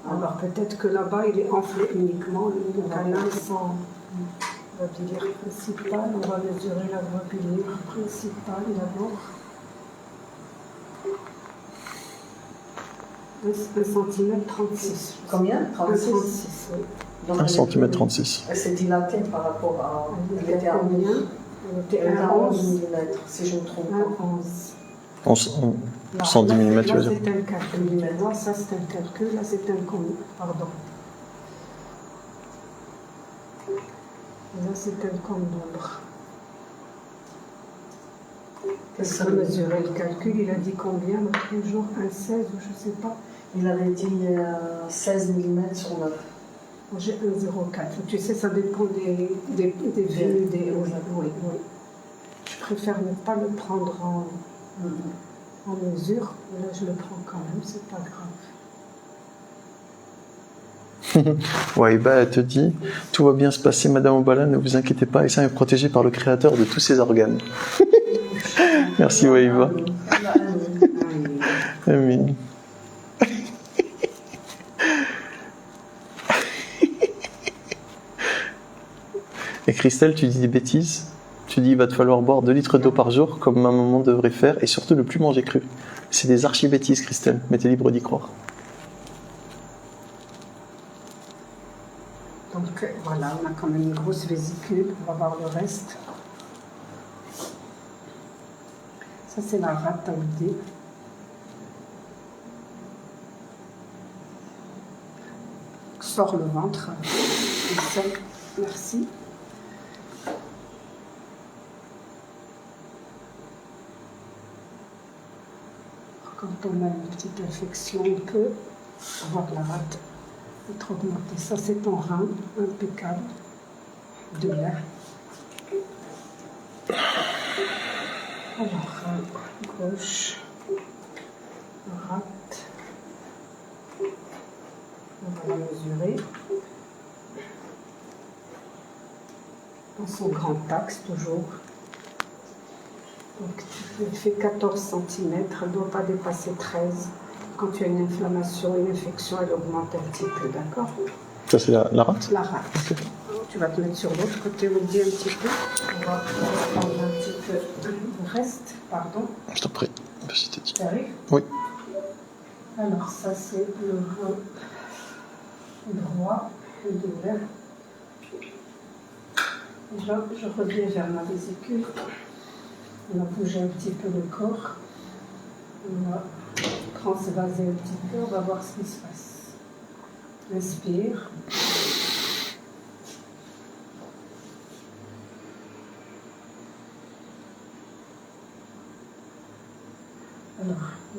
Alors peut-être que là-bas, il est enflé uniquement. Le canal sans voie biliaire principale. On va mesurer la voie biliaire principale d'abord. 1 cm 36. Combien? 36. 36, oui. Donc, 1 cm 36. Elle s'est dilatée par rapport à... Elle était à combien? Elle était à 11 mm, si je ne me trompe pas. 110 mm, tu veux dire? Là, c'est un calcul. Là, ça, c'est un calcul. Là, c'est un compte. Pardon. Là, c'est un compte d'ombre. Est-ce qu'on a mesuré le calcul? Il a dit combien l'autre jour? Un 16 ou je ne sais pas. Il avait dit 16 mm sur 9. J'ai 1,04. Tu sais, ça dépend des vues, des... Oui. Je préfère ne pas le prendre en mesure. Là, je le prends quand même, c'est pas grave. Waïba, elle te dit, tout va bien se passer, Madame Obala, ne vous inquiétez pas, Issa est protégé par le Créateur de tous ses organes. Merci Waïba. Amin. Et Christelle, tu dis des bêtises. Tu dis il va te falloir boire 2 litres d'eau par jour, comme ma maman devrait faire, et surtout ne plus manger cru. C'est des archi-bêtises, Christelle, mais t'es libre d'y croire. Donc voilà, on a quand même une grosse vésicule, on va voir le reste. Ça c'est la rate à ouder. Sors le ventre. Merci. Quand on a une petite infection, on peut avoir la rate être augmentée. Ça, c'est ton rein, impeccable, de lait. Alors, rein gauche, rate. On va la mesurer. Dans son grand axe, toujours. Donc, tu fais 14 cm, elle ne doit pas dépasser 13. Quand tu as une inflammation, une infection, elle augmente un petit peu, d'accord? Ça, c'est la rate? La rate. Okay. Tu vas te mettre sur l'autre côté, on dit un petit peu. On va prendre un petit peu le reste, pardon. Je t'en prie, si t'es dit. Tu arrives? Oui. Alors, ça, c'est le rein droit, le devers. Là, je reviens vers ma vésicule. On va bouger un petit peu le corps. On va transvaser un petit peu. On va voir ce qui se passe. Inspire.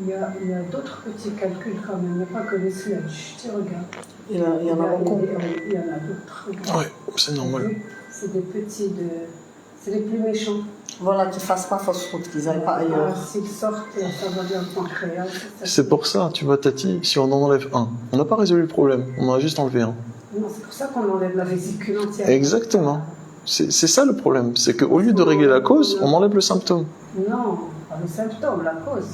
Il y a d'autres petits calculs quand même, il n'y a pas que les sludge. Tu regardes. Il y en a beaucoup. Il y en a d'autres. Oui, c'est normal. C'est des petits c'est les plus méchants. Voilà, tu ne fasses pas fausse route, qu'ils n'aillent pas ailleurs. S'ils sortent, ça va bien en pancréas. C'est pour ça, tu vois, Tati, si on en enlève un, on n'a pas résolu le problème, on en a juste enlevé un. Non, c'est pour ça qu'on enlève la vésicule entière. Exactement. C'est ça le problème, c'est qu'au lieu de régler la cause, on enlève le symptôme. Non, pas le symptôme, la cause.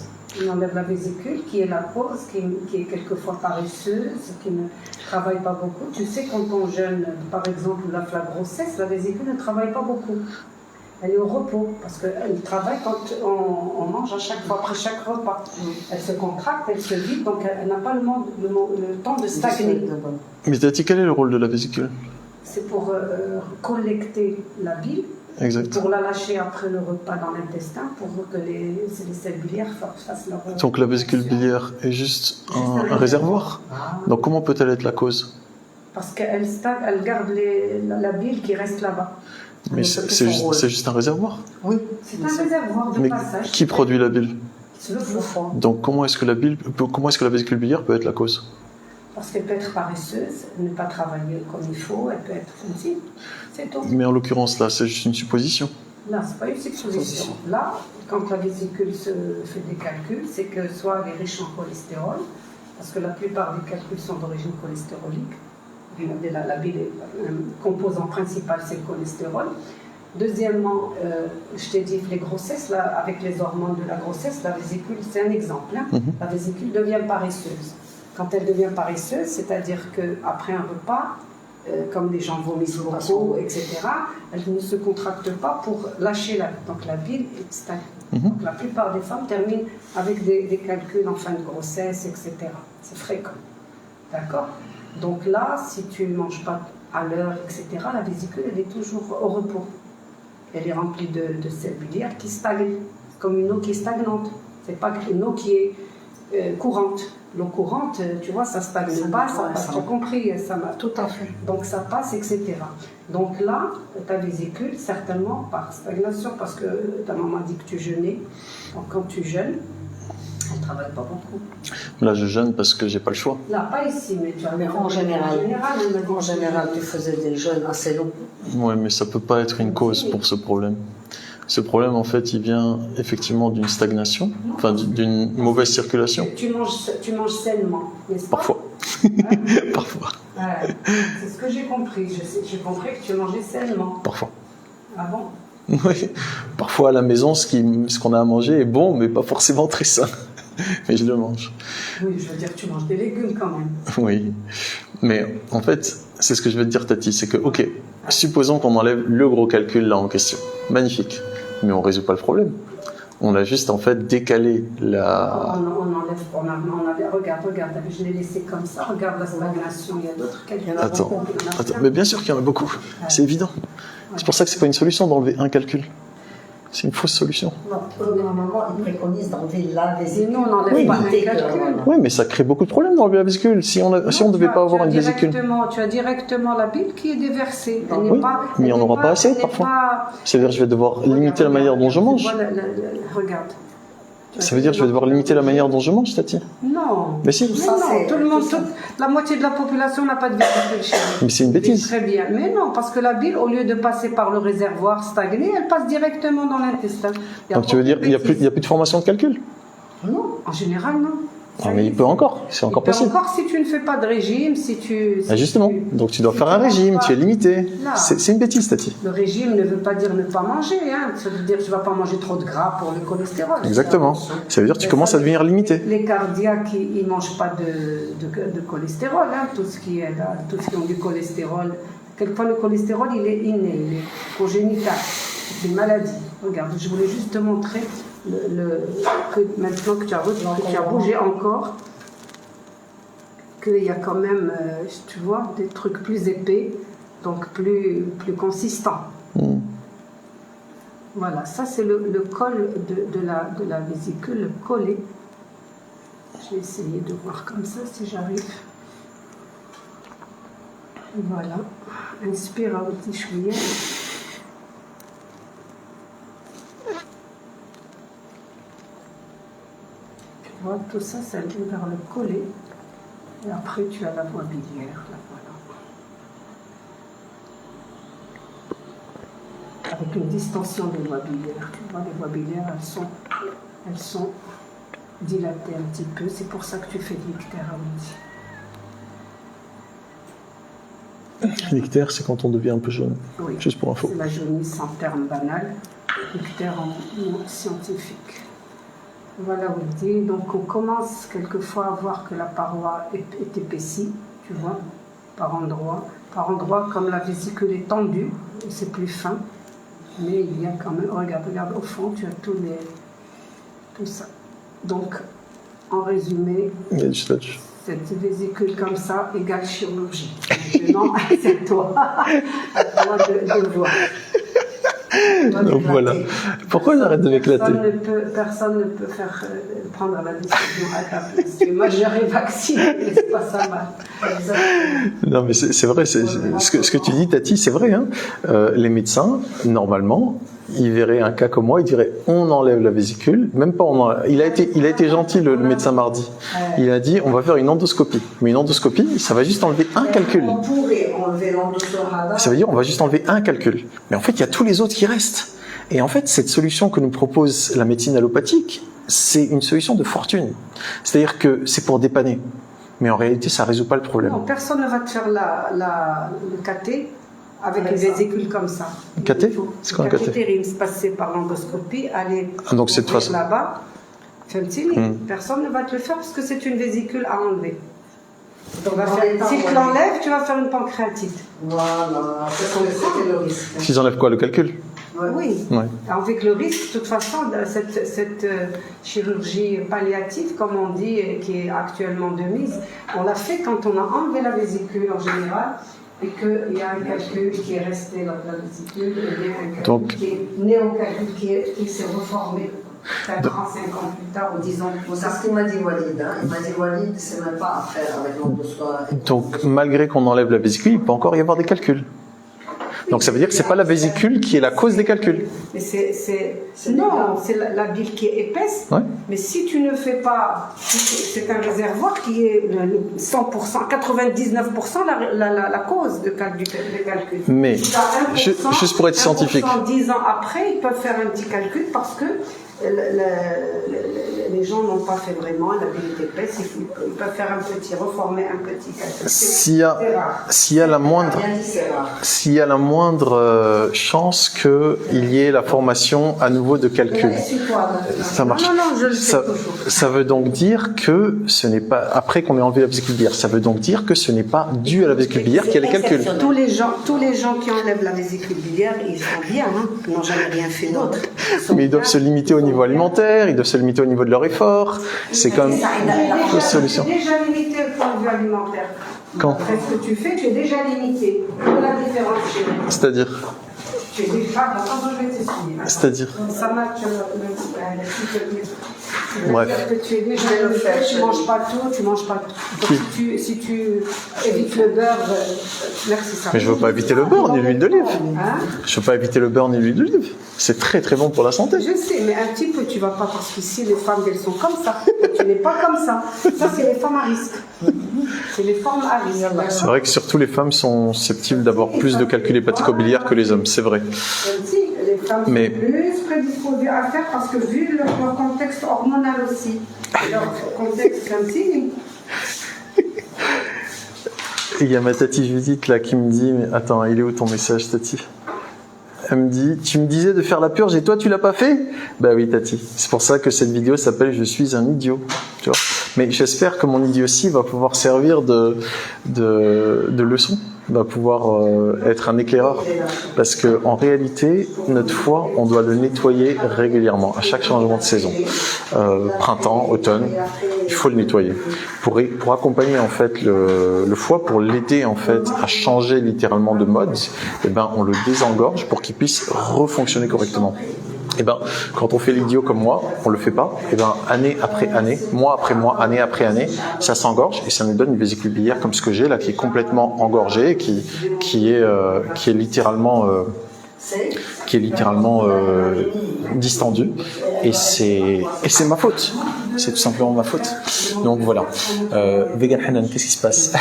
On enlève la vésicule qui est la cause, qui est quelquefois paresseuse, qui ne travaille pas beaucoup. Tu sais, quand on jeûne, par exemple, la grossesse, la vésicule ne travaille pas beaucoup. Elle est au repos, parce qu'elle travaille quand on mange à chaque fois, après chaque repas. Elle se contracte, elle se vide, donc elle n'a pas le temps de stagner. Mais Tati, quel est le rôle de la vésicule? C'est pour collecter la bile, Exact. pour la lâcher après le repas dans l'intestin, pour que les selles biliaires fassent leur... Donc la vésicule biliaire est juste un réservoir. Donc comment peut-elle être la cause? Parce qu'elle garde la bile qui reste là-bas. Mais c'est juste un réservoir. Oui. C'est un réservoir de Mais passage. qui produit la bile? C'est le foie. Donc comment est-ce que la vésicule biliaire peut être la cause? Parce qu'elle peut être paresseuse, ne pas travailler comme il faut, elle peut être sensible. C'est tout. Mais en l'occurrence là, c'est juste une supposition. Là, c'est pas une supposition. Là, quand la vésicule se fait des calculs, c'est que soit elle est riche en cholestérol, parce que la plupart des calculs sont d'origine cholestérolique. La bile est composant principal, c'est le cholestérol. Deuxièmement, je t'ai dit que les grossesses, là, avec les hormones de la grossesse, la vésicule, c'est un exemple. Hein. La vésicule devient paresseuse. Quand elle devient paresseuse, c'est-à-dire qu'après un repas, comme les gens vomissent beaucoup, etc., elle ne se contracte pas pour lâcher donc la bile est stagne. Donc la plupart des femmes terminent avec des calculs en fin de grossesse, etc. C'est fréquent. D'accord? Donc là, si tu ne manges pas à l'heure, etc., la vésicule, elle est toujours au repos. Elle est remplie de selles biliaires qui stagnent, comme une eau qui est stagnante. Ce n'est pas une eau qui est courante. L'eau courante, tu vois, ça stagne pas, ça passe. Tu as compris, ça m'a... Tout à fait. Donc ça passe, etc. Donc là, ta vésicule, certainement par stagnation, parce que ta maman dit que tu jeûnais. Donc quand tu jeûnes, elle ne travaille pas beaucoup. Là, je jeûne parce que j'ai pas le choix. Là, pas ici, mais tu as... Mais en général, tu faisais des jeûnes assez longs. Ouais, mais ça peut pas être une cause pour ce problème. Ce problème, en fait, il vient effectivement d'une stagnation, enfin d'une mauvaise circulation. Tu manges sainement, n'est-ce pas? Parfois. Parfois. Ouais. C'est ce que j'ai compris. J'ai compris que tu mangeais sainement. Parfois. Ah bon? Oui. Parfois, à la maison, ce qu'on a à manger est bon, mais pas forcément très sain. Mais je le mange. Oui, je veux dire, tu manges des légumes quand même. Oui. Mais en fait, c'est ce que je veux te dire, Tati, c'est que, ok, supposons qu'on enlève le gros calcul là en question. Magnifique. Mais on ne résout pas le problème. On a juste en fait décalé la... Regarde, je l'ai laissé comme ça, regarde la stagnation, il y a d'autres calculs. Attends, mais bien sûr qu'il y en a beaucoup, c'est évident. C'est pour ça que c'est pas une solution d'enlever un calcul. C'est une fausse solution. Non, normalement, ils préconisent d'enlever la vésicule. Nous, on n'enlève pas un calcul. Oui, mais ça crée beaucoup de problèmes d'enlever la vésicule. Si on ne devait pas avoir une vésicule. Tu as directement la bile qui est déversée. Oui, mais il n'y en aura pas assez parfois. C'est-à-dire que je vais devoir limiter la manière dont je mange. Regarde. Ça veut dire que je vais devoir limiter la manière dont je mange, Tati? Non. Mais si. Non, tout le monde, la moitié de la population n'a pas de vésicule chez nous. Mais c'est une bêtise. Très bien. Mais non, parce que la bile, au lieu de passer par le réservoir stagné, elle passe directement dans l'intestin. Donc tu veux dire qu'il n'y a plus de formation de calcul? Non, en général, non. Ah, mais il peut encore, c'est encore possible. Encore si tu ne fais pas de régime, si tu... Justement, donc tu dois faire un régime, tu es limité. C'est une bêtise, Tati. Le régime ne veut pas dire ne pas manger, hein. Ça veut dire que tu ne vas pas manger trop de gras pour le cholestérol. Exactement. Ça veut dire que tu commences à devenir limité. Les cardiaques, ils ne mangent pas de cholestérol, hein. Tout ce qui ont du cholestérol. Quelquefois, le cholestérol, il est inné, il est congénital. C'est une maladie. Regarde, je voulais juste te montrer que maintenant que tu as bougé encore, qu'il y a quand même, tu vois, des trucs plus épais, donc plus consistants. Voilà, ça c'est le col de la vésicule collé. Je vais essayer de voir comme ça si j'arrive. Voilà, inspire un petit chouïa. vois, tout ça, ça vient vers le collet. Et après, tu as la voie biliaire. Là, voilà. Avec une distension des voies biliaires. Tu vois, les voies biliaires, elles sont dilatées un petit peu. C'est pour ça que tu fais de l'ictéramétie. L'ictère, c'est quand on devient un peu jaune. Oui. Juste pour info. C'est la jaunisse en termes banals. L'ictère en mot scientifique. Voilà où il dit. Donc on commence quelquefois à voir que la paroi est épaissie, tu vois, par endroits. Par endroits, comme la vésicule est tendue, c'est plus fin. Mais il y a quand même, regarde au fond, tu as tout ça. Donc, en résumé, Il y a du sludge. cette vésicule comme ça égale chirurgie. Maintenant, c'est à toi de le voir. Donc voilà. Pourquoi j'arrête de m'éclater? Personne ne peut faire prendre la décision à ta place. Tu es majoré vacciné, c'est pas ça mal. Non, mais c'est vrai. Ce que tu dis, Tati, c'est vrai. Hein. Les médecins, normalement, ils verraient un cas comme moi, ils diraient on enlève la vésicule, même pas on enlève. Il a été gentil le médecin mardi. Il a dit on va faire une endoscopie. Mais une endoscopie, ça va juste enlever un calcul. On pourrait enlever l'endoscopie. Ça veut dire on va juste enlever un calcul. Mais en fait, il y a tous les autres qui restent. Et en fait, cette solution que nous propose la médecine allopathique, c'est une solution de fortune. C'est-à-dire que c'est pour dépanner. Mais en réalité, ça ne résout pas le problème. Non, personne ne va te faire le cathé avec une vésicule comme ça. Un cathé? C'est quoi un cathé? Cathétérisme, se passer par l'endoscopie, aller donc cette façon là-bas. Personne ne va te le faire parce que c'est une vésicule à enlever. Donc, si tu l'enlèves, tu vas faire une pancréatite. Voilà, c'était le risque. S'ils enlèvent quoi, le calcul? Oui. Ouais. Avec le risque, de toute façon, cette chirurgie palliative, comme on dit, qui est actuellement de mise, on l'a fait quand on a enlevé la vésicule en général et qu'il y a un calcul qui est resté dans la vésicule, et il y a un calcul qui est néocalcul qui s'est reformé 4 ans, 5 ans plus tard, ou 10 ans plus tard. C'est ce qu'il m'a dit Walid. Hein. Il m'a dit Walid, c'est même pas à faire avec l'endoscopie. Donc, malgré qu'on enlève la vésicule, il peut encore y avoir des calculs. Donc ça veut dire que c'est pas la vésicule qui est la cause des calculs. Mais c'est la bile qui est épaisse. Ouais. Mais si tu ne fais pas, c'est un réservoir qui est 100%, 99% la cause des calculs. Mais juste pour être scientifique. 10 ans après, ils peuvent faire un petit calcul parce que les gens n'ont pas fait vraiment la bile est épaisse. Ils peuvent faire reformer un petit calcul. S'il y a la moindre chance qu'il y ait la formation à nouveau de calcul, ça marche. Ça veut donc dire que ce n'est pas, après qu'on ait enlevé la vésicule biliaire, ça veut donc dire que ce n'est pas dû à la vésicule biliaire qu'il y a les calculs. Tous les gens qui enlèvent la vésicule biliaire, ils sont bien, hein, ils n'ont jamais rien fait d'autre. Mais ils doivent se limiter au niveau alimentaire, ils doivent se limiter au niveau de leur effort. C'est comme une solution. Tu es déjà limité au point de vue alimentaire. Quand? Après ce que tu fais, tu es déjà limité. Pour la différence chez nous. C'est-à-dire? Tu es déjà. Attends, je vais t'expliquer. C'est-à-dire? Ça marche. Bref. Que tu es déjà limité, tu ne manges pas tout, tu manges pas tout. Donc, si tu évites le beurre, merci ça. Mais je ne veux pas éviter le beurre ni l'huile d'olive. Hein? Je ne veux pas éviter le beurre ni l'huile d'olive. C'est très très bon pour la santé. Je sais, mais un petit peu, tu vas pas, parce qu'ici, les femmes, elles sont comme ça. Tu n'es pas comme ça. Ça, c'est les femmes à risque. C'est les femmes à risque. C'est vrai que surtout les femmes sont susceptibles d'avoir plus de calculs hépatico-biliaires que les hommes, c'est vrai. Les femmes sont plus prédisposées à le faire parce que vu leur contexte hormonal aussi, leur contexte comme si. Il y a ma Tati Judith là qui me dit, mais attends, il est où ton message, Tati? Elle me dit, tu me disais de faire la purge et toi tu l'as pas fait? Bah oui, Tati. C'est pour ça que cette vidéo s'appelle Je suis un idiot. Tu vois. Mais j'espère que mon idiotie va pouvoir servir de leçon, va pouvoir être un éclaireur. Parce que en réalité, notre foie, on doit le nettoyer régulièrement, à chaque changement de saison. Printemps, automne, il faut le nettoyer. Pour accompagner en fait le foie, pour l'aider en fait à changer littéralement de mode, eh ben on le désengorge pour qu'il puisse refonctionner correctement. Et ben quand on fait l'idiot comme moi, on le fait pas. Et ben année après année, mois après mois, année après année, ça s'engorge et ça nous donne une vésicule biliaire comme ce que j'ai là, qui est complètement engorgée, qui est littéralement distendue. Et c'est ma faute. c'est tout simplement ma faute. Donc voilà. Vegan Hanan, qu'est-ce qui se passe?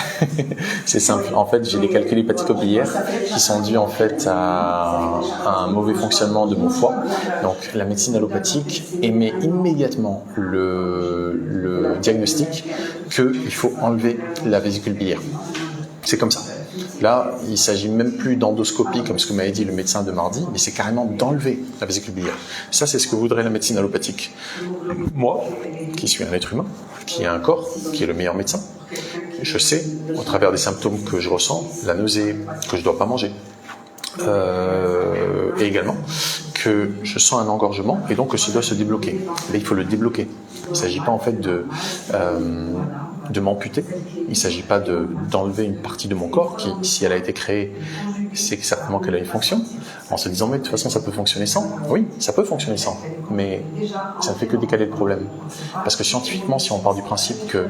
C'est simple. En fait, j'ai des calculs hépatico-biliaires qui sont dus en fait à un mauvais fonctionnement de mon foie. Donc la médecine allopathique émet immédiatement le diagnostic qu'il faut enlever la vésicule biliaire. C'est comme ça. Là, il ne s'agit même plus d'endoscopie, comme ce que m'avait dit le médecin de mardi, mais c'est carrément d'enlever la vésicule biliaire. Ça, c'est ce que voudrait la médecine allopathique. Moi, qui suis un être humain, qui a un corps, qui est le meilleur médecin, je sais, au travers des symptômes que je ressens, la nausée, que je ne dois pas manger, et également que je sens un engorgement et donc que ça doit se débloquer. Mais il faut le débloquer. Il ne s'agit pas en fait de m'amputer. Il ne s'agit pas d'enlever une partie de mon corps qui, si elle a été créée, c'est certainement qu'elle a une fonction. En se disant, mais de toute façon, ça peut fonctionner sans. Oui, ça peut fonctionner sans. Mais ça ne fait que décaler le problème. Parce que scientifiquement, si on part du principe que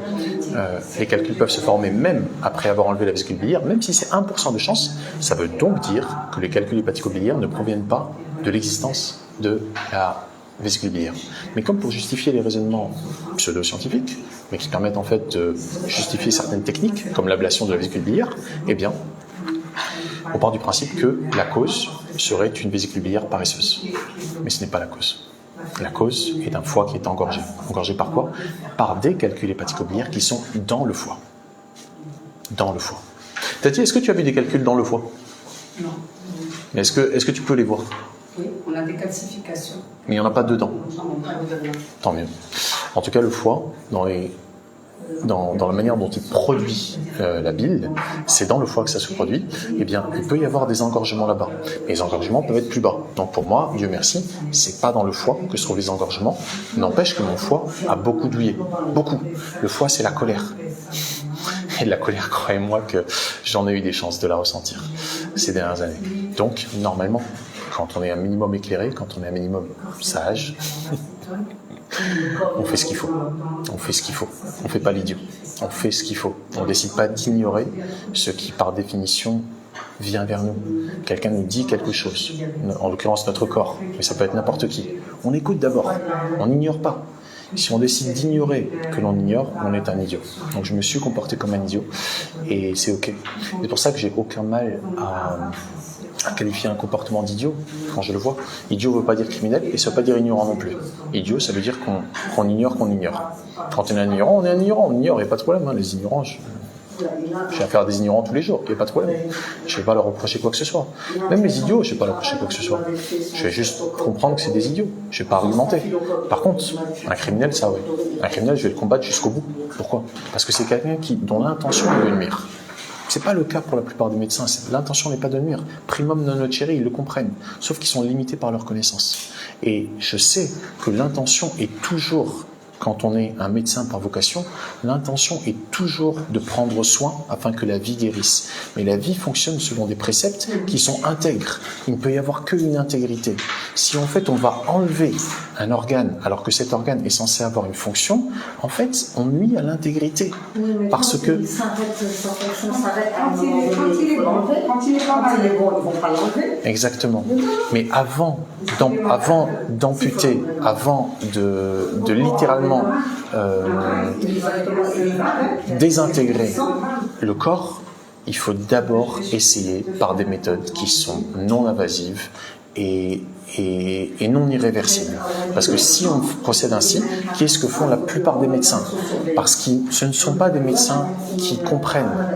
les calculs peuvent se former même après avoir enlevé la vésicule biliaire, même si c'est 1% de chance, ça veut donc dire que les calculs hépatico-biliaires ne proviennent pas de l'existence de la vésicule biliaire. Mais comme pour justifier les raisonnements pseudo-scientifiques, mais qui permettent en fait de justifier certaines techniques, comme l'ablation de la vésicule biliaire, eh bien, on part du principe que la cause serait une vésicule biliaire paresseuse. Mais ce n'est pas la cause. La cause est un foie qui est engorgé. Engorgé par quoi? Par des calculs hépatico-biliaires qui sont dans le foie. Dans le foie. Tati, est-ce que tu as vu des calculs dans le foie? Non. Est-ce que tu peux les voir? Oui, on a des calcifications. Mais il n'y en a pas dedans. Tant mieux. En tout cas, le foie, dans la manière dont il produit la bile, c'est dans le foie que ça se produit, eh bien, il peut y avoir des engorgements là-bas. Mais les engorgements peuvent être plus bas. Donc pour moi, Dieu merci, c'est pas dans le foie que se trouvent les engorgements. N'empêche que mon foie a beaucoup douillé. Beaucoup. Le foie, c'est la colère. Et de la colère, croyez-moi que j'en ai eu des chances de la ressentir ces dernières années. Donc, normalement, quand on est un minimum éclairé, quand on est un minimum sage, on fait ce qu'il faut. On fait ce qu'il faut. On fait pas l'idiot. On fait ce qu'il faut. On décide pas d'ignorer ce qui, par définition, vient vers nous. Quelqu'un nous dit quelque chose, en l'occurrence notre corps, mais ça peut être n'importe qui. On écoute d'abord. On n'ignore pas. Si on décide d'ignorer que l'on ignore, on est un idiot. Donc je me suis comporté comme un idiot et c'est ok. C'est pour ça que j'ai aucun mal à qualifier un comportement d'idiot quand je le vois. Idiot ne veut pas dire criminel et ça ne veut pas dire ignorant non plus. Idiot, ça veut dire qu'on ignore qu'on ignore. Quand on est un ignorant, on est un ignorant. On ignore, il n'y a pas de problème. Hein. Les ignorants, j'ai affaire à des ignorants tous les jours, il n'y a pas de problème. Je ne vais pas leur reprocher quoi que ce soit. Même les idiots, je ne vais pas leur reprocher quoi que ce soit. Je vais juste comprendre que c'est des idiots. Je ne vais pas argumenter. Par contre, un criminel, ça oui. Un criminel, je vais le combattre jusqu'au bout. Pourquoi? Parce que c'est quelqu'un dont l'intention est de nuire. Ce n'est pas le cas pour la plupart des médecins. L'intention n'est pas de nuire. Primum non nocere, ils le comprennent. Sauf qu'ils sont limités par leur connaissance. Et je sais que l'intention est toujours, quand on est un médecin par vocation, l'intention est toujours de prendre soin afin que la vie guérisse. Mais la vie fonctionne selon des préceptes qui sont intègres. Il ne peut y avoir qu'une intégrité. Si en fait on va enlever un organe alors que cet organe est censé avoir une fonction, en fait on nuit à l'intégrité. Parce que Il s'arrête, quand il est bon, ils vont pas l'enlever. exactement. Mais avant d'amputer, avant de littéralement désintégrer le corps, il faut d'abord essayer par des méthodes qui sont non invasives et non irréversibles. Parce que si on procède ainsi, qu'est-ce que font la plupart des médecins? Parce que ce ne sont pas des médecins qui comprennent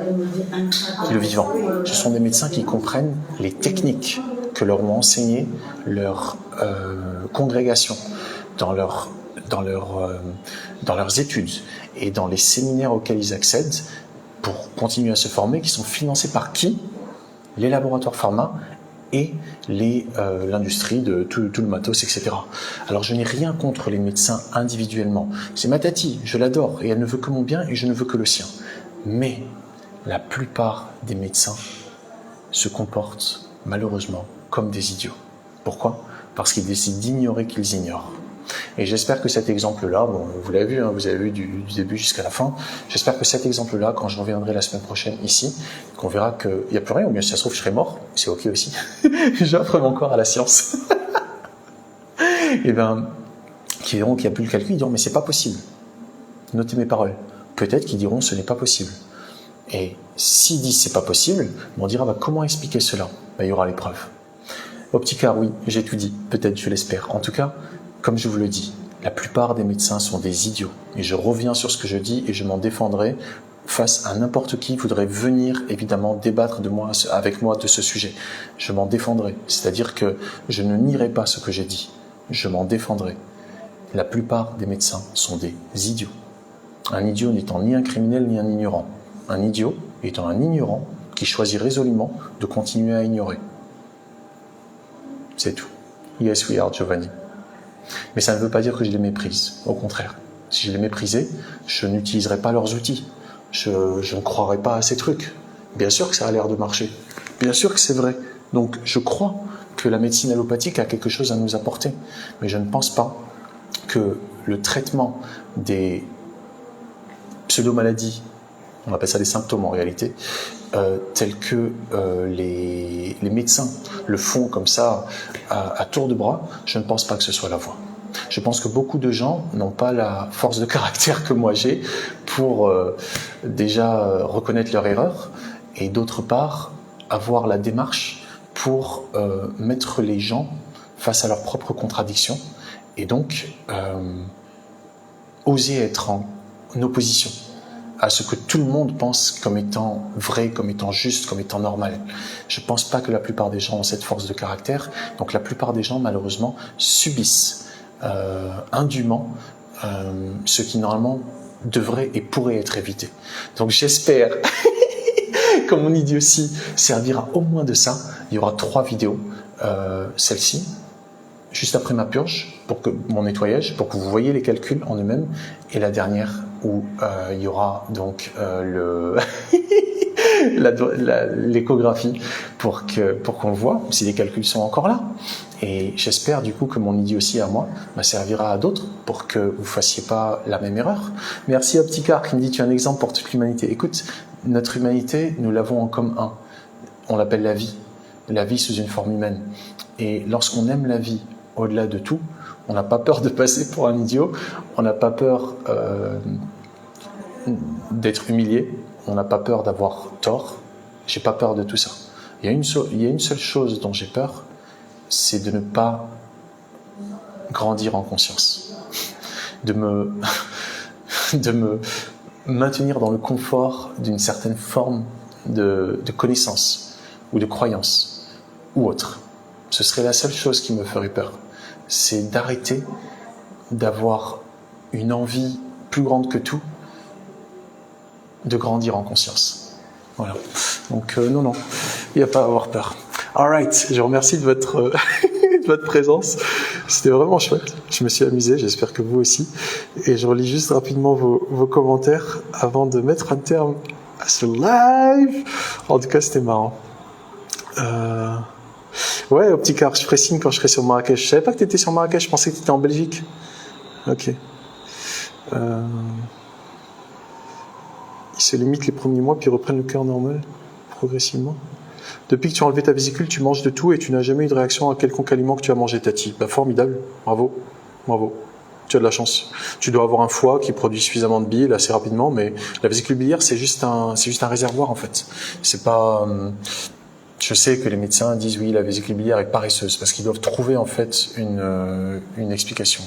le vivant. Ce sont des médecins qui comprennent les techniques que leur ont enseignées leurs congrégations, dans leurs études et dans les séminaires auxquels ils accèdent pour continuer à se former, qui sont financés par qui? Les laboratoires pharma et l'industrie de tout le matos, etc. Alors je n'ai rien contre les médecins individuellement. C'est ma tati, je l'adore et elle ne veut que mon bien et je ne veux que le sien. Mais la plupart des médecins se comportent malheureusement comme des idiots. Pourquoi? Parce qu'ils décident d'ignorer qu'ils ignorent. Et j'espère que cet exemple-là, bon, vous l'avez vu, hein, vous avez vu du début jusqu'à la fin, j'espère que cet exemple-là, quand je reviendrai la semaine prochaine ici, qu'on verra qu'il n'y a plus rien, ou bien si ça se trouve je serai mort, c'est ok aussi, j'offre mon corps à la science. Et bien, qui verront qu'il n'y a plus le calcul, ils diront mais c'est pas possible. Notez mes paroles. Peut-être qu'ils diront ce n'est pas possible. Et s'ils disent c'est pas possible, on dira comment expliquer cela? Il y aura les preuves. Opticard, oui, j'ai tout dit. Peut-être, je l'espère. En tout cas, comme je vous le dis, la plupart des médecins sont des idiots. Et je reviens sur ce que je dis et je m'en défendrai face à n'importe qui voudrait venir, évidemment, débattre avec moi de ce sujet. Je m'en défendrai. C'est-à-dire que je ne nierai pas ce que j'ai dit. Je m'en défendrai. La plupart des médecins sont des idiots. Un idiot n'étant ni un criminel ni un ignorant. Un idiot étant un ignorant qui choisit résolument de continuer à ignorer. C'est tout. Yes, we are, Giovanni. Mais ça ne veut pas dire que je les méprise. Au contraire. Si je les méprisais, je n'utiliserais pas leurs outils. Je ne croirais pas à ces trucs. Bien sûr que ça a l'air de marcher. Bien sûr que c'est vrai. Donc, je crois que la médecine allopathique a quelque chose à nous apporter. Mais je ne pense pas que le traitement des pseudo-maladies, on appelle ça des symptômes en réalité, tels que les médecins le font comme ça à tour de bras, je ne pense pas que ce soit la voie. Je pense que beaucoup de gens n'ont pas la force de caractère que moi j'ai pour déjà reconnaître leur erreur et d'autre part avoir la démarche pour mettre les gens face à leurs propres contradictions et donc oser être en opposition à ce que tout le monde pense comme étant vrai, comme étant juste, comme étant normal. Je ne pense pas que la plupart des gens ont cette force de caractère, donc la plupart des gens, malheureusement, subissent indûment ce qui, normalement, devrait et pourrait être évité. Donc j'espère que mon idiotie servira au moins de ça. Il y aura 3 vidéos, celle-ci, juste après ma purge, pour que mon nettoyage, pour que vous voyez les calculs en eux-mêmes, et la dernière où il y aura donc l'échographie pour qu'on le voit si les calculs sont encore là. Et j'espère du coup que mon idiotie à moi servira à d'autres pour que vous fassiez pas la même erreur. Merci Opticard qui me dit tu es un exemple pour toute l'humanité. Écoute, notre humanité, nous l'avons en commun. On l'appelle la vie sous une forme humaine. Et lorsqu'on aime la vie au-delà de tout, on n'a pas peur de passer pour un idiot, on n'a pas peur d'être humilié, on n'a pas peur d'avoir tort, j'ai pas peur de tout ça. Il y a une seule chose dont j'ai peur, c'est de ne pas grandir en conscience, de me maintenir dans le confort d'une certaine forme de connaissance ou de croyance ou autre. Ce serait la seule chose qui me ferait peur. C'est d'arrêter d'avoir une envie plus grande que tout de grandir en conscience. Voilà. Donc non, il n'y a pas à avoir peur. Alright, je vous remercie de votre présence. C'était vraiment chouette. Je me suis amusé, j'espère que vous aussi. Et je relis juste rapidement vos commentaires avant de mettre un terme à ce live. En tout cas, c'était marrant. Ouais, Opticard, je ferai signe quand je serai sur Marrakech. Je savais pas que tu étais sur Marrakech, je pensais que tu étais en Belgique. Ok. Ils se limitent les premiers mois, puis reprennent le cœur normal, progressivement. Depuis que tu as enlevé ta vésicule, tu manges de tout et tu n'as jamais eu de réaction à quelconque aliment que tu as mangé, Tati. Formidable, bravo. Tu as de la chance. Tu dois avoir un foie qui produit suffisamment de bile assez rapidement, mais la vésicule biliaire, c'est juste un réservoir en fait. C'est pas... Je sais que les médecins disent oui, la vésicule biliaire est paresseuse parce qu'ils doivent trouver en fait une explication.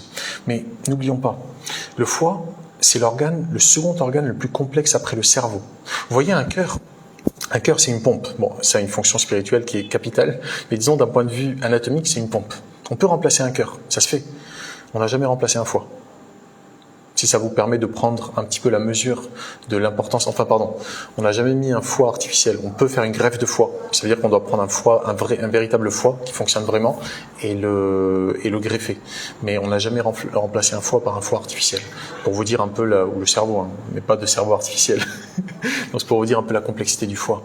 Mais n'oublions pas, le foie, c'est le second organe le plus complexe après le cerveau. Vous voyez un cœur. Un cœur, c'est une pompe. Bon, ça a une fonction spirituelle qui est capitale, mais disons d'un point de vue anatomique, c'est une pompe. On peut remplacer un cœur, ça se fait. On n'a jamais remplacé un foie. Si ça vous permet de prendre un petit peu la mesure de l'importance, on n'a jamais mis un foie artificiel. On peut faire une greffe de foie. Ça veut dire qu'on doit prendre un véritable foie qui fonctionne vraiment et le greffer. Mais on n'a jamais remplacé un foie par un foie artificiel. Pour vous dire un peu ou le cerveau, mais pas de cerveau artificiel. Donc c'est pour vous dire un peu la complexité du foie.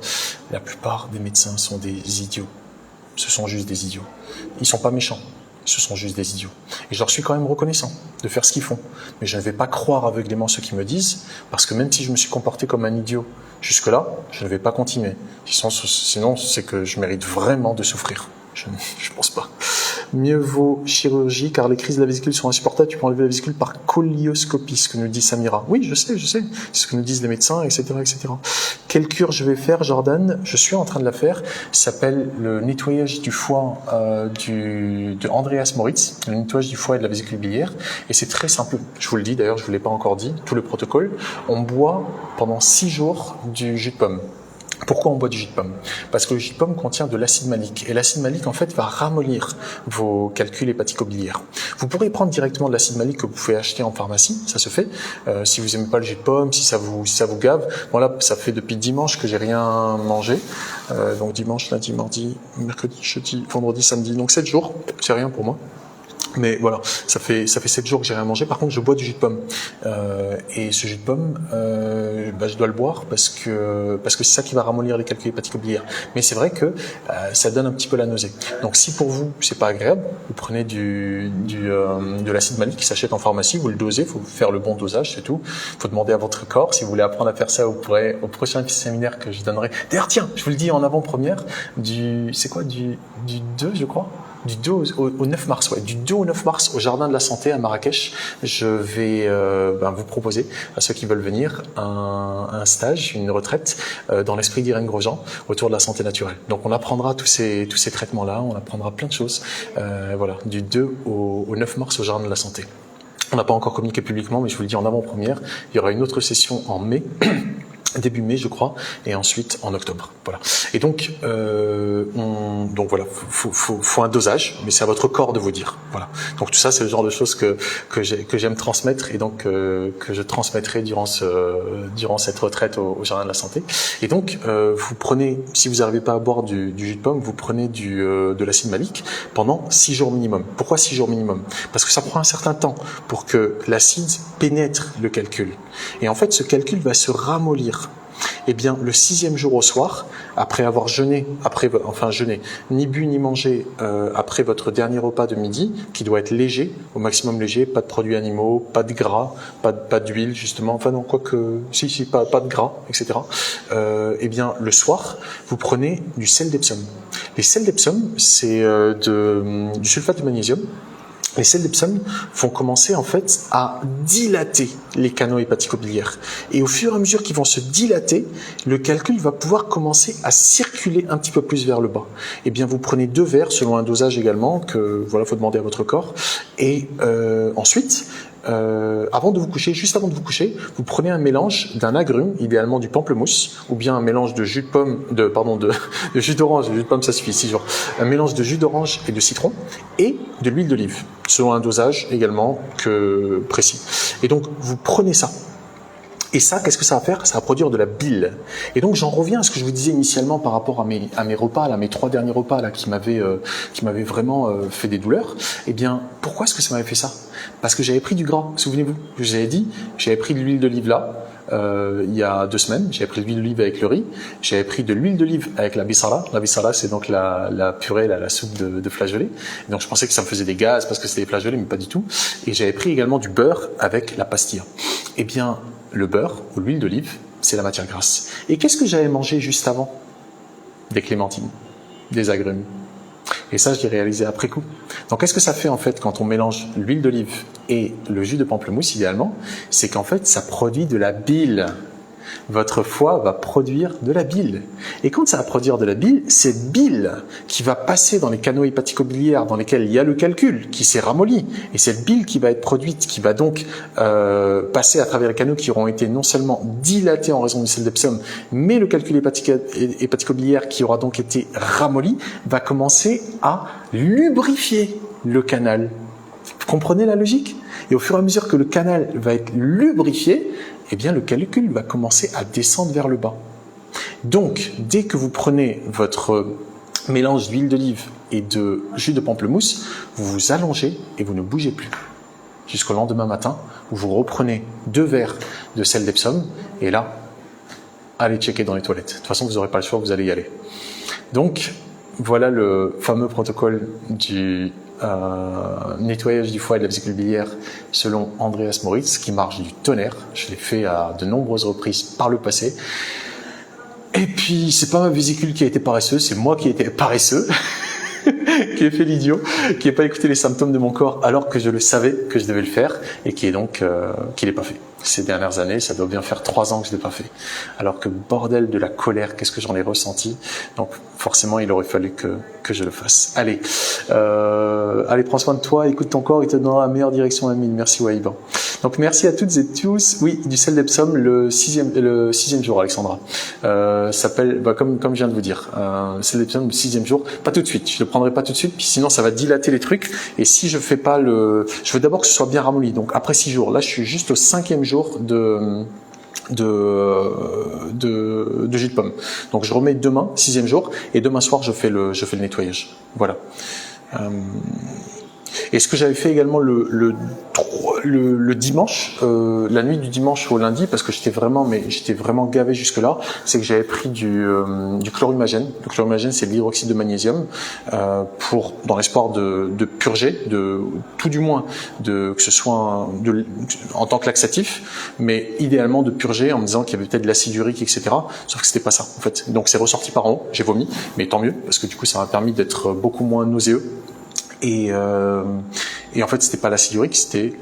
La plupart des médecins sont des idiots. Ce sont juste des idiots. Ils sont pas méchants. Ce sont juste des idiots. Et je leur suis quand même reconnaissant de faire ce qu'ils font. Mais je ne vais pas croire aveuglément ce qu'ils me disent, parce que même si je me suis comporté comme un idiot jusque-là, je ne vais pas continuer. Sinon, c'est que je mérite vraiment de souffrir. Je ne pense pas. Mieux vaut chirurgie car les crises de la vésicule sont insupportables. Tu peux enlever la vésicule par colioscopie, ce que nous dit Samira. Oui, je sais. C'est ce que nous disent les médecins, etc., etc. Quelle cure je vais faire, Jordan? Je suis en train de la faire. Ça s'appelle le nettoyage du foie de Andreas Moritz, le nettoyage du foie et de la vésicule biliaire. Et c'est très simple. Je vous le dis, d'ailleurs, je vous l'ai pas encore dit, tout le protocole. On boit pendant 6 jours du jus de pomme. Pourquoi on boit du jus de pomme? Parce que le jus de pomme contient de l'acide malique. Et l'acide malique, en fait, va ramollir vos calculs hépatico-biliaires. Vous pourrez prendre directement de l'acide malique que vous pouvez acheter en pharmacie, ça se fait. Si vous aimez pas le jus de pomme, si ça vous gave. Bon là, ça fait depuis dimanche que j'ai rien mangé. Donc dimanche, lundi, mardi, mercredi, jeudi, vendredi, samedi. Donc 7 jours, c'est rien pour moi. Mais voilà, ça fait 7 jours que j'ai rien mangé. Par contre, je bois du jus de pomme. Et ce jus de pomme, je dois le boire parce que c'est ça qui va ramollir les calculs hépatico-biliaires. Mais c'est vrai que ça donne un petit peu la nausée. Donc si pour vous c'est pas agréable, vous prenez de l'acide malique qui s'achète en pharmacie, vous le dosez, il faut faire le bon dosage, c'est tout. Il faut demander à votre corps. Si vous voulez apprendre à faire ça, vous pourrez au prochain séminaire que je donnerai. D'ailleurs, tiens, je vous le dis en avant-première du 2, je crois. Du 2 au 9 mars, du 2 au 9 mars au Jardin de la Santé à Marrakech, je vais vous proposer à ceux qui veulent venir un stage, une retraite dans l'esprit d'Irène Grosjean autour de la santé naturelle. Donc on apprendra tous ces traitements-là, on apprendra plein de choses, du 2 au 9 mars au Jardin de la Santé. On n'a pas encore communiqué publiquement, mais je vous le dis en avant-première, il y aura une autre session en mai. Début mai, je crois, et ensuite en octobre. Voilà. Et donc, faut un dosage, mais c'est à votre corps de vous dire. Voilà. Donc tout ça, c'est le genre de choses que j'aime transmettre et donc que je transmettrai durant cette retraite au Jardin de la Santé. Et donc, vous prenez, si vous n'arrivez pas à boire du jus de pomme, vous prenez de l'acide malique pendant 6 jours minimum. Pourquoi 6 jours minimum? Parce que ça prend un certain temps pour que l'acide pénètre le calcul. Et en fait, ce calcul va se ramollir. Eh bien, le 6e jour au soir, après avoir jeûné, ni bu ni mangé après votre dernier repas de midi, qui doit être léger, au maximum léger, pas de produits animaux, pas de gras, pas d'huile justement, pas de gras, etc. Eh bien, le soir, vous prenez du sel d'Epsom. Les sels d'Epsom, c'est du sulfate de magnésium. Les sels d'Epsom vont commencer en fait à dilater les canaux hépatico-biliaires. Et au fur et à mesure qu'ils vont se dilater, le calcul va pouvoir commencer à circuler un petit peu plus vers le bas. Eh bien, vous prenez 2 verres selon un dosage également que faut demander à votre corps. Et ensuite, juste avant de vous coucher, vous prenez un mélange d'un agrume, idéalement du pamplemousse, ou bien un mélange de jus de jus d'orange, jus de pomme ça suffit, 6 jours. Un mélange de jus d'orange et de citron, et de l'huile d'olive, selon un dosage également précis. Et donc, vous prenez ça. Et ça, qu'est-ce que ça va faire? Ça va produire de la bile. Et donc, j'en reviens à ce que je vous disais initialement par rapport à mes repas, là, mes 3 derniers repas là, qui m'avaient vraiment fait des douleurs. Eh bien, pourquoi est-ce que ça m'avait fait ça? Parce que j'avais pris du gras. Souvenez-vous, je vous avais dit, j'avais pris de l'huile d'olive là, il y a 2 semaines. J'avais pris de l'huile d'olive avec le riz. J'avais pris de l'huile d'olive avec la bissara. La bissara, c'est donc la purée, la soupe de flageolets. Et donc, je pensais que ça me faisait des gaz parce que c'était des flageolets, mais pas du tout. Et j'avais pris également du beurre avec la pastilla. Eh bien, le beurre ou l'huile d'olive, c'est la matière grasse. Et qu'est-ce que j'avais mangé juste avant? Des clémentines, des agrumes. Et ça, je l'ai réalisé après coup. Donc, qu'est-ce que ça fait en fait quand on mélange l'huile d'olive et le jus de pamplemousse, idéalement? C'est qu'en fait, ça produit de la bile. Votre foie va produire de la bile. Et quand ça va produire de la bile, cette bile qui va passer dans les canaux hépatico-biliaires dans lesquels il y a le calcul qui s'est ramolli, et cette bile qui va être produite, qui va donc passer à travers les canaux qui auront été non seulement dilatés en raison du sel d'Epsom, mais le calcul hépatico-biliaire qui aura donc été ramolli, va commencer à lubrifier le canal. Vous comprenez la logique? Et au fur et à mesure que le canal va être lubrifié, eh bien, le calcul va commencer à descendre vers le bas. Donc, dès que vous prenez votre mélange d'huile d'olive et de jus de pamplemousse, vous vous allongez et vous ne bougez plus. Jusqu'au lendemain matin, où vous reprenez 2 verres de sel d'Epsom, et là, allez checker dans les toilettes. De toute façon, vous n'aurez pas le choix, vous allez y aller. Donc, voilà le fameux protocole du nettoyage du foie et de la vésicule biliaire selon Andreas Moritz, qui marche du tonnerre. Je l'ai fait à de nombreuses reprises par le passé. Et puis, c'est pas ma vésicule qui a été paresseuse, c'est moi qui ai été paresseux. qui ai fait l'idiot, qui n'ai pas écouté les symptômes de mon corps alors que je le savais que je devais le faire et qui est donc qui l'ai pas fait. Ces dernières années, ça doit bien faire 3 ans que je l'ai pas fait. Alors que bordel de la colère, qu'est-ce que j'en ai ressenti. Donc forcément, il aurait fallu que je le fasse. Allez, prends soin de toi, écoute ton corps, il te donnera la meilleure direction, Amine. Merci Waïban. Donc merci à toutes et tous. Oui, du sel d'Epsom, le sixième jour, Alexandra. S'appelle, comme je viens de vous dire, sel d'Epsom, le 6e jour. Pas tout de suite. Je le prendrai pas tout de suite, puis sinon ça va dilater les trucs. Et si je fais pas je veux d'abord que ce soit bien ramolli. Donc après 6 jours, là je suis juste au 5e jour de jus de pomme. Donc je remets demain, 6e jour, et demain soir je fais le nettoyage. Voilà. Et ce que j'avais fait également le dimanche, la nuit du dimanche au lundi, parce que j'étais vraiment gavé jusque là, c'est que j'avais pris du chlorumagène. Le chlorumagène, c'est de l'hydroxyde de magnésium, dans l'espoir de purger, tout du moins que ce soit en tant que laxatif, mais idéalement de purger en me disant qu'il y avait peut-être de l'acide urique, etc. Sauf que c'était pas ça en fait. Donc c'est ressorti par en haut, j'ai vomi, mais tant mieux parce que du coup ça m'a permis d'être beaucoup moins nauséeux. Et en fait, c'était pas l'acide urique, c'était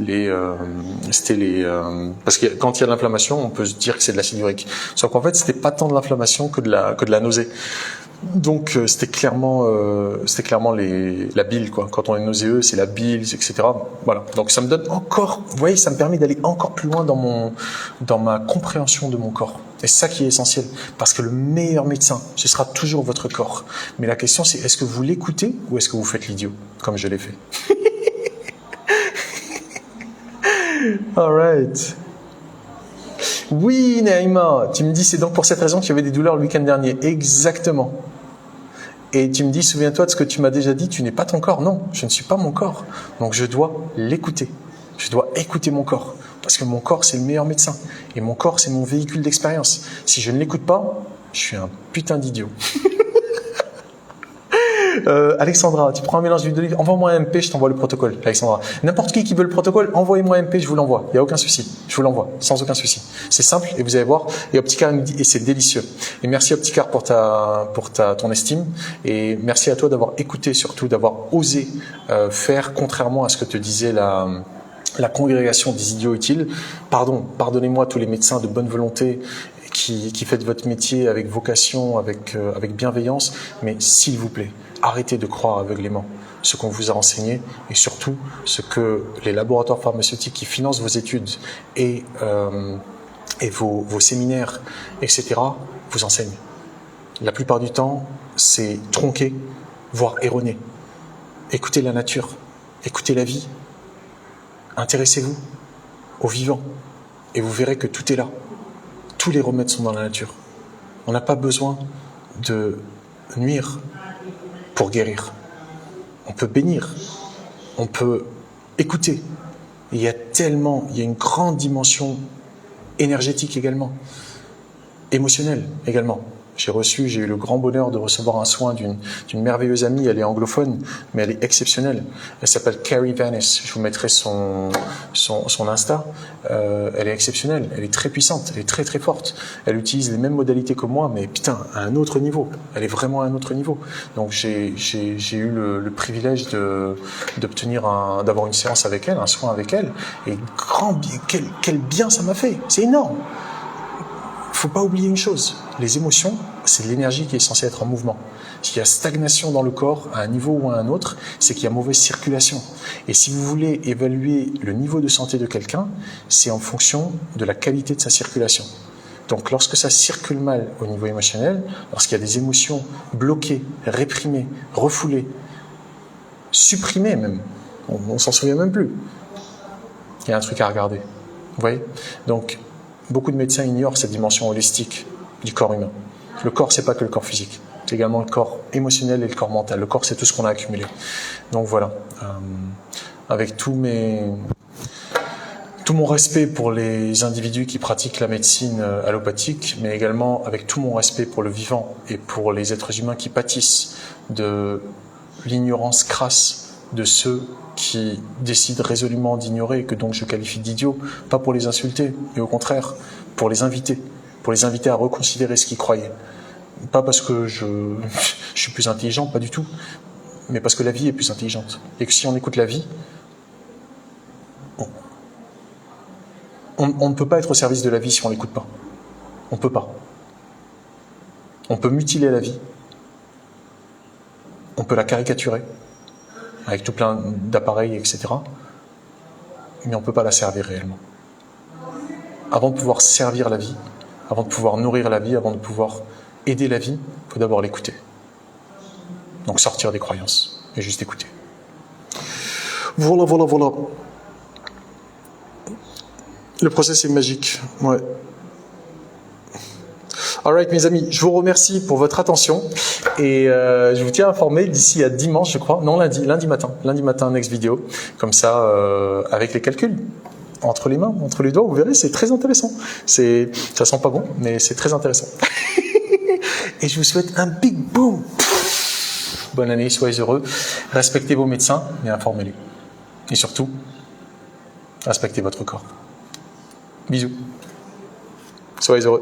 parce que quand il y a de l'inflammation, on peut se dire que c'est de l'acide urique. Sauf qu'en fait, c'était pas tant de l'inflammation que de la nausée. Donc c'était clairement la bile quoi. Quand on est nauséeux, c'est la bile, etc. Voilà. Donc ça me donne encore, vous voyez, ça me permet d'aller encore plus loin dans ma compréhension de mon corps. Et c'est ça qui est essentiel, parce que le meilleur médecin, ce sera toujours votre corps. Mais la question c'est, est-ce que vous l'écoutez ou est-ce que vous faites l'idiot, comme je l'ai fait. Alright. Oui, Naïma, tu me dis c'est donc pour cette raison que tu avais des douleurs le week-end dernier. Exactement. Et tu me dis, souviens-toi de ce que tu m'as déjà dit, tu n'es pas ton corps. Non, je ne suis pas mon corps. Donc je dois l'écouter. Je dois écouter mon corps. Parce que mon corps, c'est le meilleur médecin. Et mon corps, c'est mon véhicule d'expérience. Si je ne l'écoute pas, je suis un putain d'idiot. Alexandra, tu prends un mélange d'huile d'olive, envoie-moi un MP, je t'envoie le protocole. Alexandra, n'importe qui veut le protocole, envoyez-moi un MP, je vous l'envoie. Il n'y a aucun souci. Je vous l'envoie, sans aucun souci. C'est simple et vous allez voir. Et Opticar me dit, et c'est délicieux. Et merci Opticar pour ton estime. Et merci à toi d'avoir écouté, surtout d'avoir osé faire contrairement à ce que te disait la congrégation des idiots utiles. Pardonnez-moi tous les médecins de bonne volonté qui faites votre métier avec vocation, avec bienveillance, mais s'il vous plaît, arrêtez de croire aveuglément ce qu'on vous a enseigné et surtout ce que les laboratoires pharmaceutiques qui financent vos études et vos séminaires, etc., vous enseignent. La plupart du temps, c'est tronqué, voire erroné. Écoutez la nature, écoutez la vie, intéressez-vous au vivant et vous verrez que tout est là. Tous les remèdes sont dans la nature. On n'a pas besoin de nuire pour guérir. On peut bénir, on peut écouter. Il y a une grande dimension énergétique également, émotionnelle également. J'ai eu le grand bonheur de recevoir un soin d'une merveilleuse amie, elle est anglophone, mais elle est exceptionnelle. Elle s'appelle Carrie Vanis, je vous mettrai son Insta. Elle est exceptionnelle, elle est très puissante, elle est très très forte. Elle utilise les mêmes modalités que moi, mais putain, à un autre niveau. Elle est vraiment à un autre niveau. Donc j'ai eu le privilège d'avoir une séance avec elle, un soin avec elle, et quel bien ça m'a fait, c'est énorme. Faut pas oublier une chose, les émotions, c'est de l'énergie qui est censée être en mouvement. S'il y a stagnation dans le corps, à un niveau ou à un autre, c'est qu'il y a mauvaise circulation. Et si vous voulez évaluer le niveau de santé de quelqu'un, c'est en fonction de la qualité de sa circulation. Donc lorsque ça circule mal au niveau émotionnel, lorsqu'il y a des émotions bloquées, réprimées, refoulées, supprimées même, on s'en souvient même plus, il y a un truc à regarder. Vous voyez ? Donc, beaucoup de médecins ignorent cette dimension holistique du corps humain. Le corps, c'est pas que le corps physique. C'est également le corps émotionnel et le corps mental. Le corps, c'est tout ce qu'on a accumulé. Donc voilà. Avec tout mon respect pour les individus qui pratiquent la médecine allopathique, mais également avec tout mon respect pour le vivant et pour les êtres humains qui pâtissent de l'ignorance crasse de ceux qui décident résolument d'ignorer, que donc je qualifie d'idiots, pas pour les insulter, mais au contraire, pour les inviter à reconsidérer ce qu'ils croyaient. Pas parce que je suis plus intelligent, pas du tout, mais parce que la vie est plus intelligente. Et que si on écoute la vie, on ne peut pas être au service de la vie si on ne l'écoute pas. On ne peut pas. On peut mutiler la vie. On peut la caricaturer, avec tout plein d'appareils, etc. Mais on ne peut pas la servir réellement. Avant de pouvoir servir la vie, avant de pouvoir nourrir la vie, avant de pouvoir aider la vie, il faut d'abord l'écouter. Donc sortir des croyances et juste écouter. Voilà. Le process est magique. Ouais. Alright mes amis, je vous remercie pour votre attention et je vous tiens informé d'ici à dimanche, je crois, non lundi matin, next vidéo, comme ça avec les calculs entre les mains, entre les doigts, vous verrez, c'est très intéressant. Ça sent pas bon, mais c'est très intéressant. Et je vous souhaite un big boom. Bonne année, soyez heureux, respectez vos médecins et informez-les. Et surtout, respectez votre corps. Bisous. Soyez heureux.